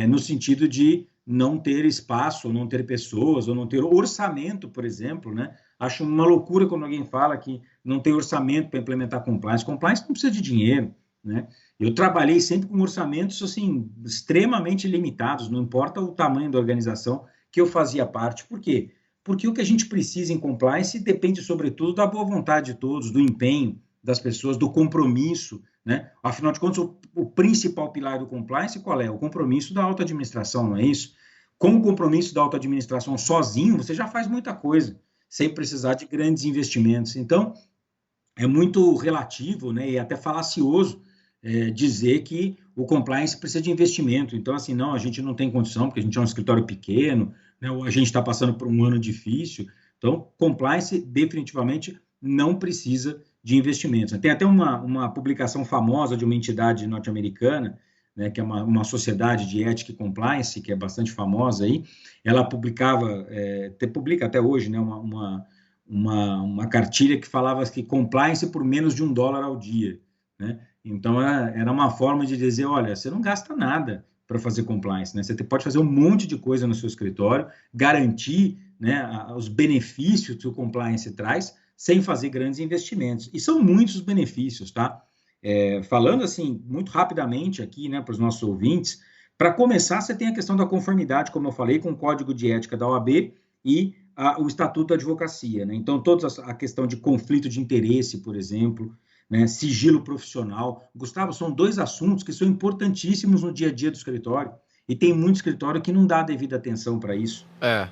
no sentido de não ter espaço, ou não ter pessoas, ou não ter orçamento, por exemplo, né? Acho uma loucura quando alguém fala que não tem orçamento para implementar compliance. Compliance não precisa de dinheiro, né? Eu trabalhei sempre com orçamentos, assim, extremamente limitados, não importa o tamanho da organização que eu fazia parte. Por quê? Porque o que a gente precisa em compliance depende, sobretudo, da boa vontade de todos, do empenho das pessoas, do compromisso, né? Afinal de contas, o principal pilar do compliance qual é? O compromisso da alta administração, não é isso? Com o compromisso da alta administração sozinho, você já faz muita coisa, sem precisar de grandes investimentos. Então, é muito relativo, né, e até falacioso dizer que o compliance precisa de investimento. Então, assim, não, a gente não tem condição, porque a gente é um escritório pequeno, né, ou a gente está passando por um ano difícil. Então, compliance definitivamente não precisa de investimentos. Tem até uma publicação famosa de uma entidade norte-americana, né, que é uma sociedade de ética e compliance, que é bastante famosa aí. Ela publica até hoje, né, uma cartilha que falava que compliance por menos de $1 ao dia, né? Então, era uma forma de dizer, olha, você não gasta nada para fazer compliance, né? Você pode fazer um monte de coisa no seu escritório, garantir, né, os benefícios que o compliance traz, sem fazer grandes investimentos. E são muitos os benefícios, tá? Falando assim, muito rapidamente aqui, né, para os nossos ouvintes, para começar, você tem a questão da conformidade, como eu falei, com o Código de Ética da OAB e o Estatuto da Advocacia, né? Então, toda a questão de conflito de interesse, por exemplo, né, sigilo profissional. Gustavo, são 2 assuntos que são importantíssimos no dia a dia do escritório, e tem muito escritório que não dá a devida atenção para isso.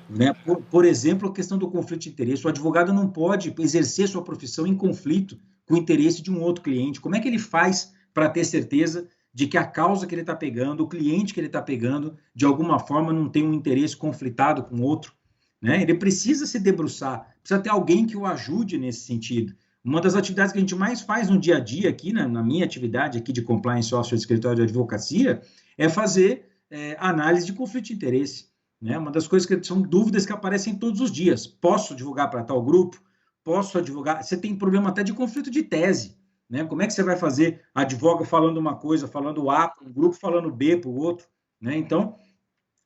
Né? Por exemplo, a questão do conflito de interesse. O advogado não pode exercer sua profissão em conflito com o interesse de um outro cliente. Como é que ele faz para ter certeza de que a causa que ele está pegando, o cliente que ele está pegando, de alguma forma não tem um interesse conflitado com outro? Né? Ele precisa se debruçar, precisa ter alguém que o ajude nesse sentido. Uma das atividades que a gente mais faz no dia a dia aqui, né, na minha atividade aqui de compliance officer de escritório de advocacia, é fazer análise de conflito de interesse. Né? Uma das coisas que são dúvidas que aparecem todos os dias. Posso advogar para tal grupo? Posso advogar? Você tem problema até de conflito de tese. Né? Como é que você vai fazer? Advoga falando uma coisa, falando A para um grupo, falando B para o outro. Né? Então,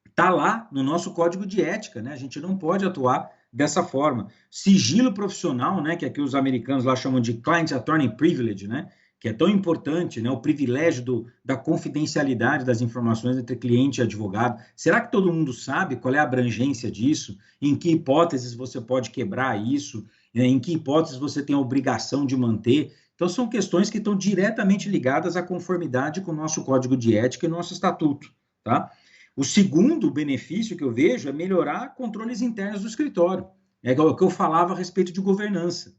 está lá no nosso código de ética. Né? A gente não pode atuar dessa forma. Sigilo profissional, né? Que é que os americanos lá chamam de Client Attorney Privilege, né? Que é tão importante, né, o privilégio da confidencialidade das informações entre cliente e advogado. Será que todo mundo sabe qual é a abrangência disso? Em que hipóteses você pode quebrar isso? Em que hipóteses você tem a obrigação de manter? Então, são questões que estão diretamente ligadas à conformidade com o nosso Código de Ética e nosso Estatuto, tá? O segundo benefício que eu vejo é melhorar controles internos do escritório. É o que eu falava a respeito de governança.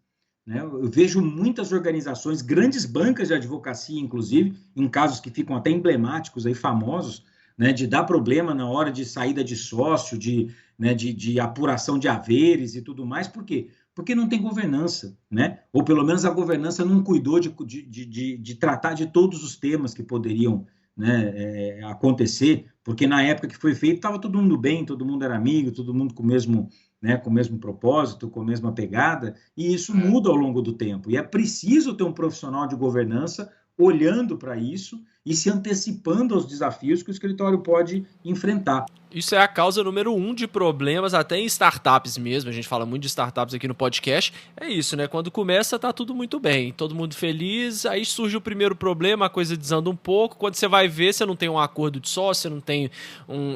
Eu vejo muitas organizações, grandes bancas de advocacia, inclusive, em casos que ficam até emblemáticos, aí, famosos, né, de dar problema na hora de saída de sócio, de apuração de haveres e tudo mais. Por quê? Porque não tem governança, né? Ou pelo menos a governança não cuidou de tratar de todos os temas que poderiam, né, acontecer, porque na época que foi feito estava todo mundo bem, todo mundo era amigo, todo mundo com o mesmo... Né, com o mesmo propósito, com a mesma pegada, e isso muda ao longo do tempo. E é preciso ter um profissional de governança olhando para isso e se antecipando aos desafios que o escritório pode enfrentar. Isso é a causa número 1 de problemas, até em startups mesmo. A gente fala muito de startups aqui no podcast. É isso, né? Quando começa, tá tudo muito bem, todo mundo feliz. Aí surge o primeiro problema, a coisa desanda um pouco. Quando você vai ver, você não tem um acordo de sócio, você não tem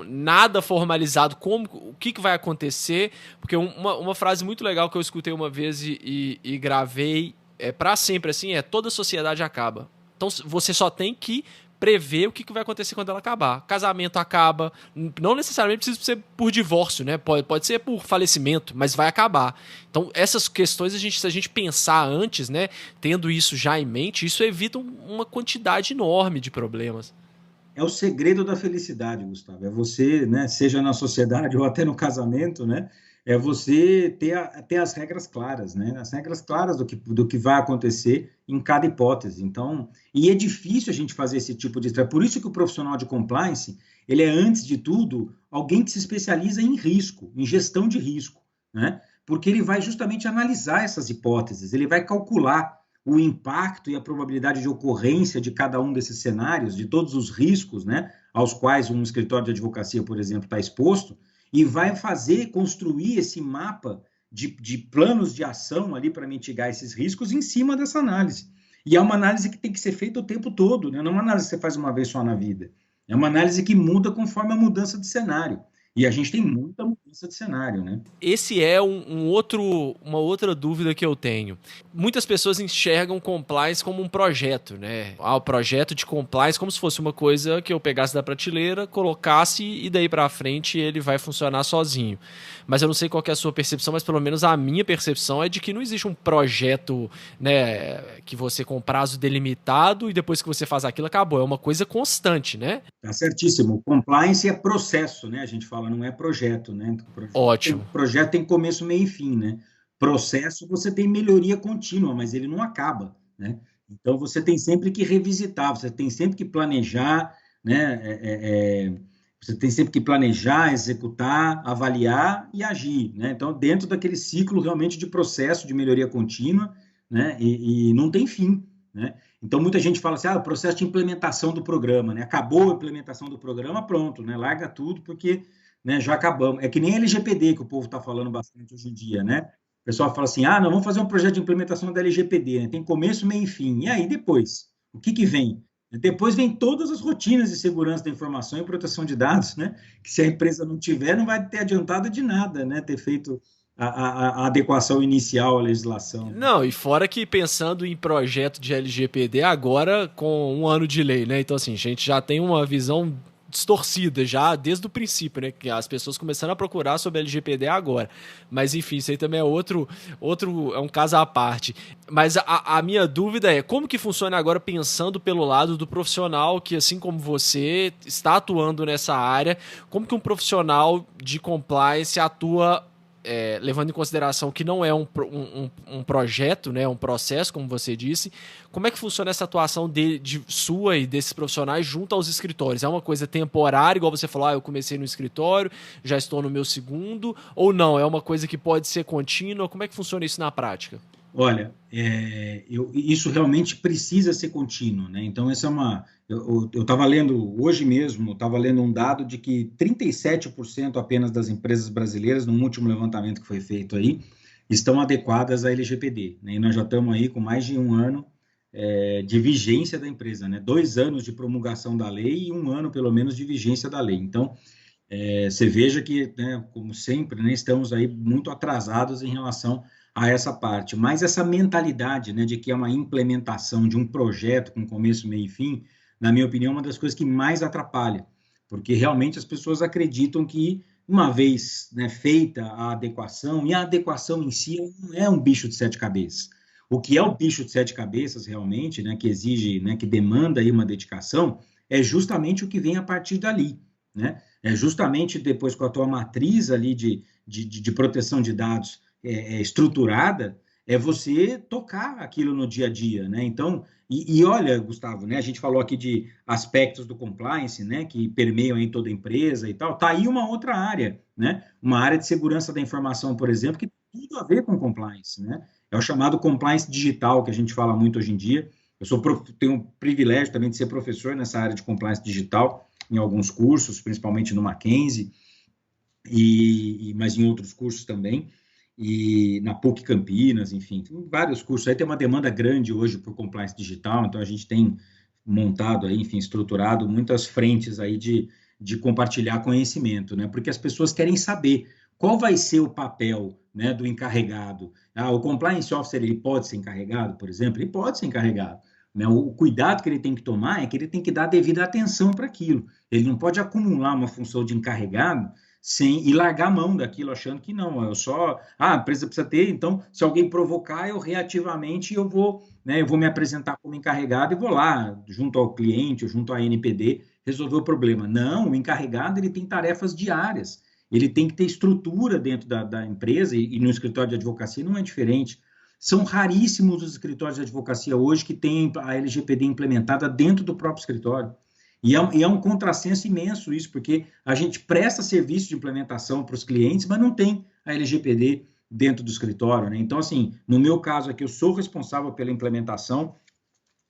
nada formalizado. O que vai acontecer? Porque uma frase muito legal que eu escutei uma vez e gravei para sempre, assim, toda sociedade acaba. Então você só tem que prever o que vai acontecer quando ela acabar. Casamento acaba, não necessariamente precisa ser por divórcio, né? Pode ser por falecimento, mas vai acabar. Então, essas questões, se a gente pensar antes, né, tendo isso já em mente, isso evita uma quantidade enorme de problemas. É o segredo da felicidade, Gustavo. É você, né, seja na sociedade ou até no casamento, né, é você ter as regras claras, né, as regras claras do que vai acontecer em cada hipótese. Então, e é difícil a gente fazer esse tipo de estratégia. Por isso que o profissional de compliance, ele é, antes de tudo, alguém que se especializa em risco, em gestão de risco, né, porque ele vai justamente analisar essas hipóteses, ele vai calcular o impacto e a probabilidade de ocorrência de cada um desses cenários, de todos os riscos, né, aos quais um escritório de advocacia, por exemplo, está exposto, e vai construir esse mapa de planos de ação ali para mitigar esses riscos em cima dessa análise. E é uma análise que tem que ser feita o tempo todo, né? Não é uma análise que você faz uma vez só na vida. É uma análise que muda conforme a mudança de cenário. E a gente tem muita mudança de cenário, né? Esse é uma outra dúvida que eu tenho. Muitas pessoas enxergam compliance como um projeto, né? O projeto de compliance como se fosse uma coisa que eu pegasse da prateleira, colocasse e daí para frente ele vai funcionar sozinho. Mas eu não sei qual que é a sua percepção, mas pelo menos a minha percepção é de que não existe um projeto, né, que você com prazo delimitado e depois que você faz aquilo acabou. É uma coisa constante, né? Tá certíssimo. Compliance é processo, né? A gente fala, não é projeto, né? Ótimo. Projeto tem começo, meio e fim, né? Processo, você tem melhoria contínua, mas ele não acaba, né? Então, você tem sempre que revisitar, você tem sempre que planejar, né? Você tem sempre que planejar, executar, avaliar e agir, né? Então, dentro daquele ciclo realmente de processo de melhoria contínua, né? E não tem fim, né? Então, muita gente fala assim, o processo de implementação do programa, né? Acabou a implementação do programa, pronto, né? Larga tudo, porque, né, já acabamos. É que nem a LGPD, que o povo está falando bastante hoje em dia, né? O pessoal fala assim, não, vamos fazer um projeto de implementação da LGPD, né? Tem começo, meio e fim. E aí, depois? O que vem? Depois vem todas as rotinas de segurança da informação e proteção de dados, né? Que se a empresa não tiver, não vai ter adiantado de nada, né? Ter feito a adequação inicial à legislação. Não, e fora que pensando em projeto de LGPD agora com 1 ano de lei, né? Então, assim, a gente já tem uma visão distorcida já desde o princípio, né? Que as pessoas começaram a procurar sobre LGPD agora. Mas, enfim, isso aí também é é um caso à parte. Mas a minha dúvida é como que funciona agora pensando pelo lado do profissional que, assim como você, está atuando nessa área, como que um profissional de compliance atua levando em consideração que não é um projeto, né, um processo, como você disse, como é que funciona essa atuação de sua e desses profissionais junto aos escritórios? É uma coisa temporária, igual você falou, eu comecei no escritório, já estou no meu segundo, ou não? É uma coisa que pode ser contínua? Como é que funciona isso na prática? Olha, isso realmente precisa ser contínuo, né? Então, essa é uma... Eu estava lendo, hoje mesmo, estava lendo um dado de que 37% apenas das empresas brasileiras, no último levantamento que foi feito aí, estão adequadas à LGPD, né? E nós já estamos aí com mais de 1 ano de vigência da empresa, né? 2 anos de promulgação da lei e 1 ano, pelo menos, de vigência da lei. Então, você veja que, né, como sempre, né, estamos aí muito atrasados em relação a essa parte, mas essa mentalidade, né, de que é uma implementação de um projeto com começo, meio e fim, na minha opinião, é uma das coisas que mais atrapalha, porque realmente as pessoas acreditam que, uma vez, né, feita a adequação, e a adequação em si não é um bicho de 7 cabeças. O que é o bicho de 7 cabeças, realmente, né, que exige, né, que demanda aí uma dedicação, é justamente o que vem a partir dali, né? É justamente depois com a tua matriz ali de proteção de dados estruturada, é você tocar aquilo no dia a dia, né? Então, olha, Gustavo, né? A gente falou aqui de aspectos do compliance, né? Que permeiam em toda a empresa e tal. Tá aí uma outra área, né? Uma área de segurança da informação, por exemplo, que tem tudo a ver com compliance, né? É o chamado compliance digital, que a gente fala muito hoje em dia. tenho o privilégio também de ser professor nessa área de compliance digital, em alguns cursos, principalmente no Mackenzie, mas em outros cursos também, e na PUC Campinas, enfim, tem vários cursos. Aí tem uma demanda grande hoje por compliance digital, então a gente tem montado aí, enfim, estruturado muitas frentes aí de compartilhar conhecimento, né? Porque as pessoas querem saber qual vai ser o papel, né, do encarregado. O compliance officer, ele pode ser encarregado, por exemplo? Ele pode ser encarregado, né? O cuidado que ele tem que tomar é que ele tem que dar devida atenção para aquilo. Ele não pode acumular uma função de encarregado e largar a mão daquilo, achando que não, eu só, a empresa precisa ter, então, se alguém provocar, eu reativamente eu vou me apresentar como encarregado e vou lá, junto ao cliente, junto à NPD, resolver o problema. Não, o encarregado, ele tem tarefas diárias, ele tem que ter estrutura dentro da empresa, e no escritório de advocacia não é diferente. São raríssimos os escritórios de advocacia hoje que têm a LGPD implementada dentro do próprio escritório. E é um contrassenso imenso isso, porque a gente presta serviço de implementação para os clientes, mas não tem a LGPD dentro do escritório, né? Então, assim, no meu caso aqui, eu sou responsável pela implementação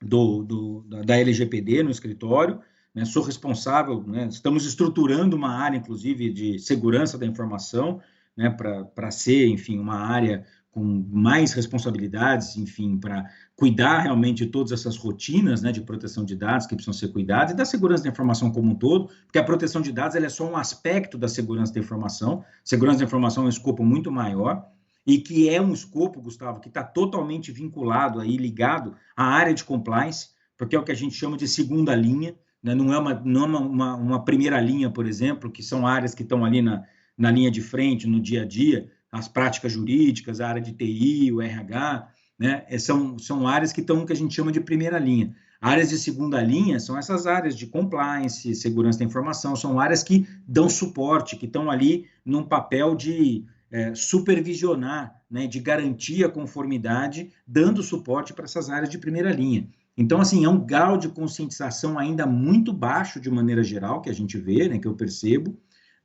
da LGPD no escritório, né? Sou responsável, né? Estamos estruturando uma área, inclusive, de segurança da informação, né? Para ser, enfim, uma área com mais responsabilidades, enfim, para cuidar realmente de todas essas rotinas, né, de proteção de dados que precisam ser cuidadas e da segurança da informação como um todo, porque a proteção de dados ela é só um aspecto da segurança da informação. Segurança da informação é um escopo muito maior e que é um escopo, Gustavo, que está totalmente vinculado aí, ligado à área de compliance, porque é o que a gente chama de segunda linha, né? Não é uma primeira linha, por exemplo, que são áreas que estão ali na linha de frente, no dia a dia, as práticas jurídicas, a área de TI, o RH, né? São áreas que a gente chama de primeira linha. Áreas de segunda linha são essas áreas de compliance, segurança da informação, são áreas que dão suporte, que estão ali num papel de supervisionar, né, de garantir a conformidade, dando suporte para essas áreas de primeira linha. Então, assim, é um grau de conscientização ainda muito baixo, de maneira geral, que a gente vê, né, que eu percebo,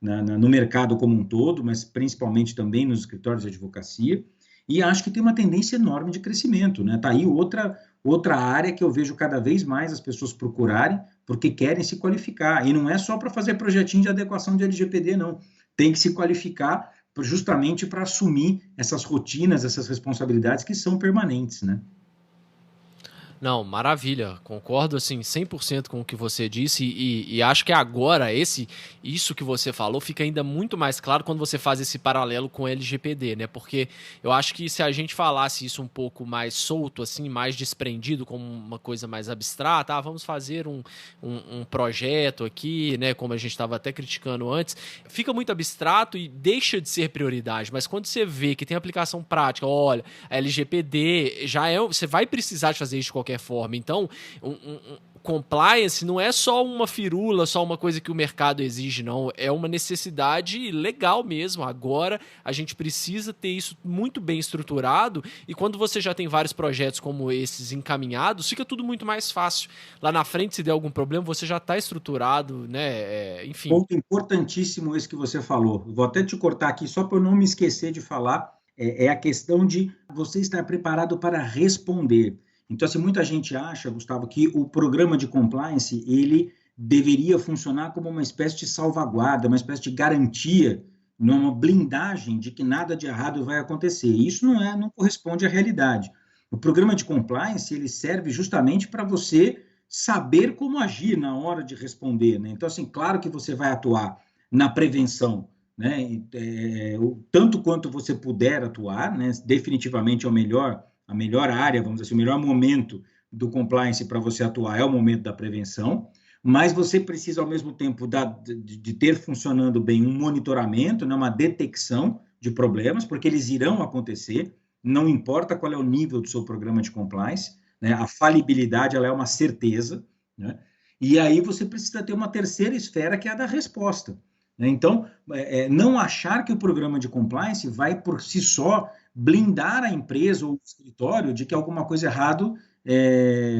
no mercado como um todo, mas principalmente também nos escritórios de advocacia, e acho que tem uma tendência enorme de crescimento, né? Tá aí outra área que eu vejo cada vez mais as pessoas procurarem, porque querem se qualificar, e não é só para fazer projetinho de adequação de LGPD, não. Tem que se qualificar justamente para assumir essas rotinas, essas responsabilidades que são permanentes, né? Não, maravilha, concordo assim 100% com o que você disse e acho que agora isso que você falou fica ainda muito mais claro quando você faz esse paralelo com o LGPD, né? Porque eu acho que se a gente falasse isso um pouco mais solto, assim, mais desprendido, como uma coisa mais abstrata, vamos fazer um projeto aqui, né? Como a gente estava até criticando antes, fica muito abstrato e deixa de ser prioridade, mas quando você vê que tem aplicação prática, olha, a LGPD você vai precisar de fazer isso de qualquer forma. Então, compliance não é só uma firula, só uma coisa que o mercado exige, não. É uma necessidade legal mesmo. Agora, a gente precisa ter isso muito bem estruturado e quando você já tem vários projetos como esses encaminhados, fica tudo muito mais fácil. Lá na frente, se der algum problema, você já está estruturado, né? Enfim. Ponto importantíssimo esse que você falou. Vou até te cortar aqui, só para eu não me esquecer de falar, é a questão de você estar preparado para responder. Então, assim, muita gente acha, Gustavo, que o programa de compliance, ele deveria funcionar como uma espécie de salvaguarda, uma espécie de garantia, uma blindagem de que nada de errado vai acontecer. Isso não corresponde à realidade. O programa de compliance, ele serve justamente para você saber como agir na hora de responder, né? Então, assim, claro que você vai atuar na prevenção, né? Tanto quanto você puder atuar, né? Definitivamente é a melhor área, vamos dizer assim, o melhor momento do compliance para você atuar é o momento da prevenção, mas você precisa, ao mesmo tempo, de ter funcionando bem um monitoramento, né, uma detecção de problemas, porque eles irão acontecer, não importa qual é o nível do seu programa de compliance, né, a falibilidade ela é uma certeza, né, e aí você precisa ter uma terceira esfera, que é a da resposta. Né? Então, não achar que o programa de compliance vai, por si só, blindar a empresa ou o escritório de que alguma coisa errada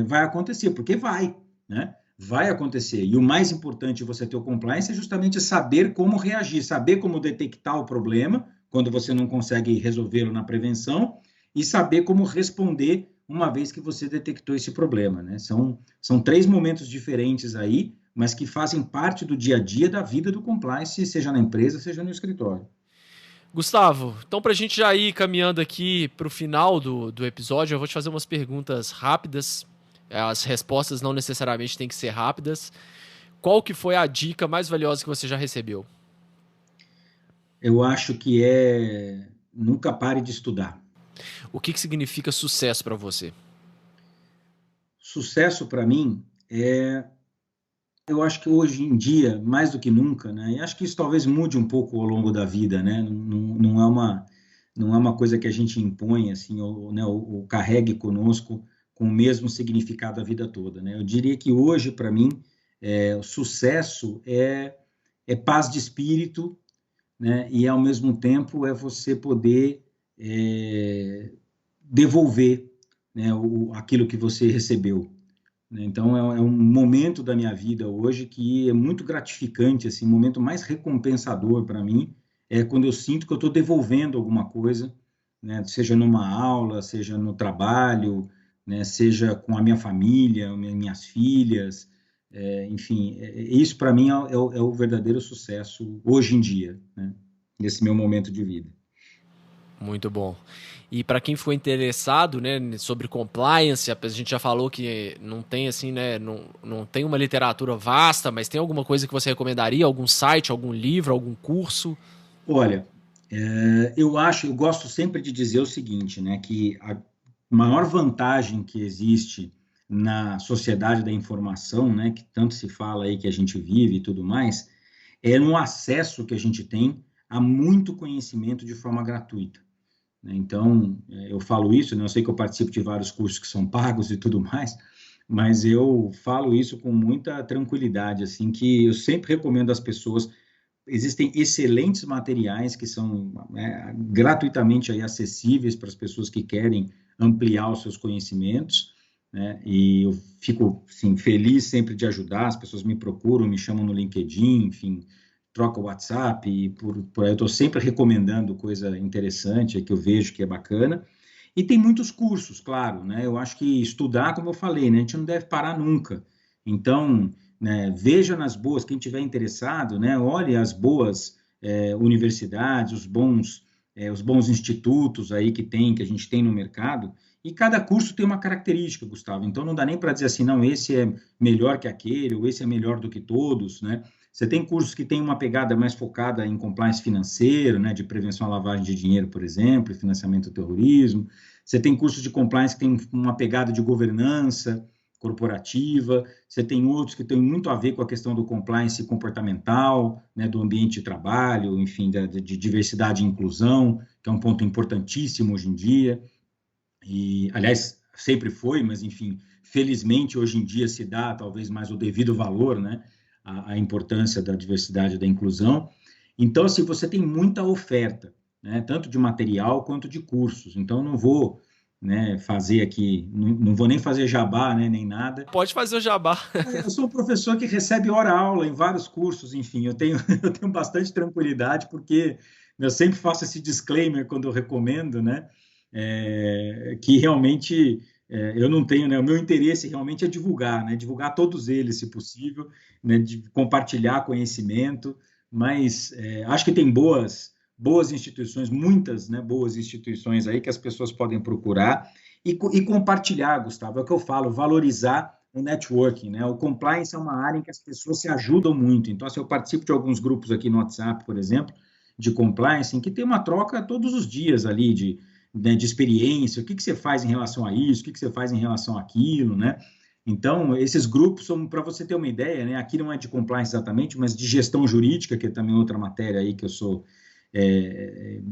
vai acontecer, porque vai, né? Vai acontecer. E o mais importante de você ter o compliance é justamente saber como reagir, saber como detectar o problema quando você não consegue resolvê-lo na prevenção e saber como responder uma vez que você detectou esse problema, né? São 3 momentos diferentes aí, mas que fazem parte do dia a dia da vida do compliance, seja na empresa, seja no escritório. Gustavo, então para a gente já ir caminhando aqui para o final do episódio, eu vou te fazer umas perguntas rápidas. As respostas não necessariamente têm que ser rápidas. Qual que foi a dica mais valiosa que você já recebeu? Eu acho que nunca pare de estudar. O que significa sucesso para você? Sucesso para mim eu acho que hoje em dia, mais do que nunca, né? E acho que isso talvez mude um pouco ao longo da vida, né? Não é uma coisa que a gente impõe, assim, ou carregue conosco com o mesmo significado a vida toda, né? Eu diria que hoje, para mim, o sucesso é paz de espírito, né? E, ao mesmo tempo, é você poder devolver, né, aquilo que você recebeu. Então, é um momento da minha vida hoje que é muito gratificante, assim, o momento mais recompensador para mim é quando eu sinto que eu estou devolvendo alguma coisa, né, seja numa aula, seja no trabalho, né, seja com a minha família, minhas filhas, enfim, isso para mim é o verdadeiro sucesso hoje em dia, né, nesse meu momento de vida. Muito bom. E para quem ficou interessado, né, sobre compliance, a gente já falou que não tem assim, né, não tem uma literatura vasta, mas tem alguma coisa que você recomendaria? Algum site, algum livro, algum curso? Olha, eu gosto sempre de dizer o seguinte, né, que a maior vantagem que existe na sociedade da informação, né, que tanto se fala aí que a gente vive e tudo mais, é no acesso que a gente tem a muito conhecimento de forma gratuita. Então, eu falo isso, né? Eu sei que eu participo de vários cursos que são pagos e tudo mais, mas eu falo isso com muita tranquilidade, assim, que eu sempre recomendo às pessoas. Existem excelentes materiais que são gratuitamente aí acessíveis para as pessoas que querem ampliar os seus conhecimentos, né? E eu fico, assim, feliz sempre de ajudar, as pessoas me procuram, me chamam no LinkedIn, enfim, troca o WhatsApp, e por aí eu estou sempre recomendando coisa interessante que eu vejo que é bacana. E tem muitos cursos, claro, né? Eu acho que estudar, como eu falei, né? A gente não deve parar nunca. Então, né, veja nas boas, quem tiver interessado, né? Olhe as boas universidades, os bons institutos aí que a gente tem no mercado. E cada curso tem uma característica, Gustavo. Então, não dá nem para dizer assim, não, esse é melhor que aquele, ou esse é melhor do que todos, né? Você tem cursos que têm uma pegada mais focada em compliance financeiro, né, de prevenção à lavagem de dinheiro, por exemplo, e financiamento do terrorismo. Você tem cursos de compliance que têm uma pegada de governança corporativa. Você tem outros que têm muito a ver com a questão do compliance comportamental, né, do ambiente de trabalho, enfim, de diversidade e inclusão, que é um ponto importantíssimo hoje em dia. E, aliás, sempre foi, mas, enfim, felizmente, hoje em dia se dá talvez mais o devido valor, né, à importância da diversidade e da inclusão. Então, assim, você tem muita oferta, né, tanto de material quanto de cursos. Então, não vou, né, fazer aqui, não vou nem fazer jabá, né, nem nada. Pode fazer o jabá. Eu sou um professor que recebe hora-aula em vários cursos, enfim, eu tenho bastante tranquilidade, porque eu sempre faço esse disclaimer quando eu recomendo, né, que realmente eu não tenho, né, o meu interesse realmente é divulgar, né, divulgar todos eles, se possível, né, de compartilhar conhecimento, mas acho que tem boas instituições, muitas, né, boas instituições aí que as pessoas podem procurar e compartilhar, Gustavo, é o que eu falo, valorizar o networking, né? O compliance é uma área em que as pessoas se ajudam muito. Então, assim, eu participo de alguns grupos aqui no WhatsApp, por exemplo, de compliance, em que tem uma troca todos os dias ali de experiência, o que você faz em relação a isso, o que você faz em relação àquilo, né? Então, esses grupos são, para você ter uma ideia, né? Aqui não é de compliance exatamente, mas de gestão jurídica, que é também outra matéria aí que eu sou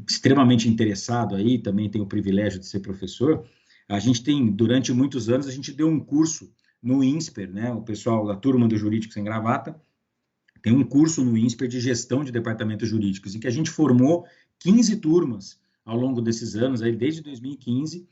extremamente interessado aí, também tenho o privilégio de ser professor. A gente tem, durante muitos anos, a gente deu um curso no INSPER, né? O pessoal da turma do Jurídico Sem Gravata tem um curso no INSPER de gestão de departamentos jurídicos, em que a gente formou 15 turmas ao longo desses anos, aí, desde 2015,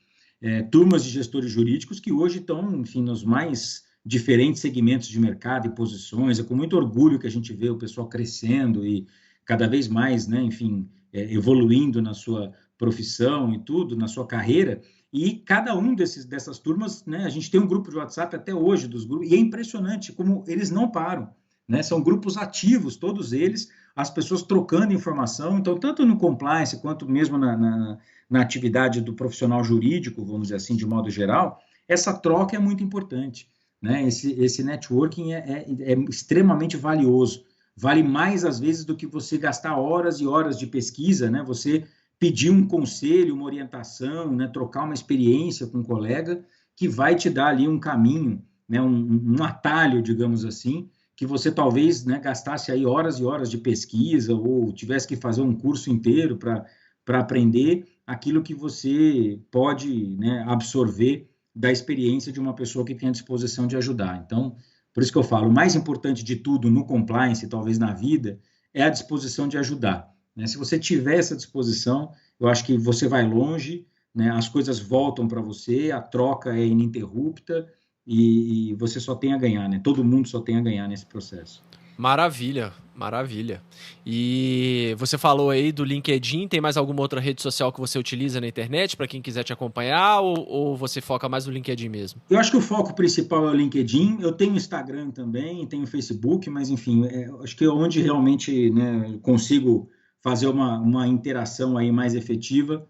turmas de gestores jurídicos que hoje estão, enfim, nos mais diferentes segmentos de mercado e posições. É com muito orgulho que a gente vê o pessoal crescendo e cada vez mais, né, enfim, evoluindo na sua profissão e tudo, na sua carreira. E cada um dessas turmas, né, a gente tem um grupo de WhatsApp até hoje dos grupos, e é impressionante como eles não param, né? São grupos ativos, todos eles, as pessoas trocando informação, então tanto no compliance quanto mesmo na atividade do profissional jurídico, vamos dizer assim, de modo geral, essa troca é muito importante, né? Esse networking é extremamente valioso, vale mais às vezes do que você gastar horas e horas de pesquisa, né? Você pedir um conselho, uma orientação, né, trocar uma experiência com um colega que vai te dar ali um caminho, né, um atalho, digamos assim, que você talvez, né, gastasse aí horas e horas de pesquisa ou tivesse que fazer um curso inteiro para aprender aquilo que você pode, né, absorver da experiência de uma pessoa que tem a disposição de ajudar. Então, por isso que eu falo, o mais importante de tudo no compliance, talvez na vida, é a disposição de ajudar. Né? Se você tiver essa disposição, eu acho que você vai longe, né? As coisas voltam para você, a troca é ininterrupta e você só tem a ganhar, né? Todo mundo só tem a ganhar nesse processo. Maravilha, maravilha. E você falou aí do LinkedIn, tem mais alguma outra rede social que você utiliza na internet para quem quiser te acompanhar ou você foca mais no LinkedIn mesmo? Eu acho que o foco principal é o LinkedIn, eu tenho Instagram também, tenho Facebook, mas enfim, acho que é onde realmente, né, consigo fazer uma interação aí mais efetiva,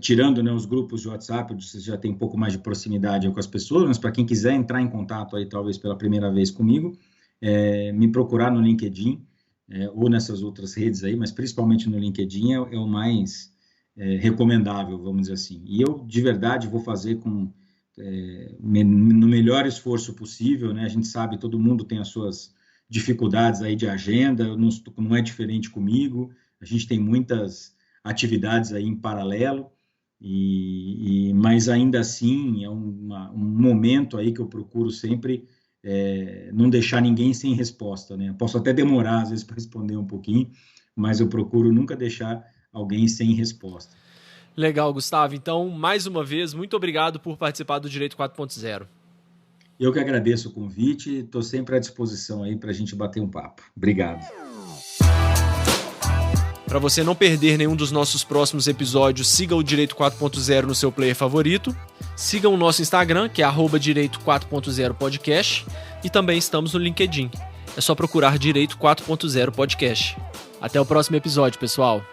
tirando, né, os grupos de WhatsApp, você já tem um pouco mais de proximidade com as pessoas, mas para quem quiser entrar em contato aí talvez pela primeira vez comigo, me procurar no LinkedIn ou nessas outras redes aí, mas principalmente no LinkedIn é o mais recomendável, vamos dizer assim. E eu, de verdade, vou fazer no melhor esforço possível, né? A gente sabe, todo mundo tem as suas dificuldades aí de agenda, não é diferente comigo, a gente tem muitas atividades aí em paralelo, mas ainda assim é um momento aí que eu procuro sempre não deixar ninguém sem resposta, né? Posso até demorar às vezes para responder um pouquinho, mas eu procuro nunca deixar alguém sem resposta. Legal, Gustavo. Então, mais uma vez, muito obrigado por participar do Direito 4.0. Eu que agradeço o convite, estou sempre à disposição aí para a gente bater um papo. Obrigado. Para você não perder nenhum dos nossos próximos episódios, siga o Direito 4.0 no seu player favorito. Siga o nosso Instagram, que é @Direito 4.0 Podcast. E também estamos no LinkedIn. É só procurar Direito 4.0 Podcast. Até o próximo episódio, pessoal.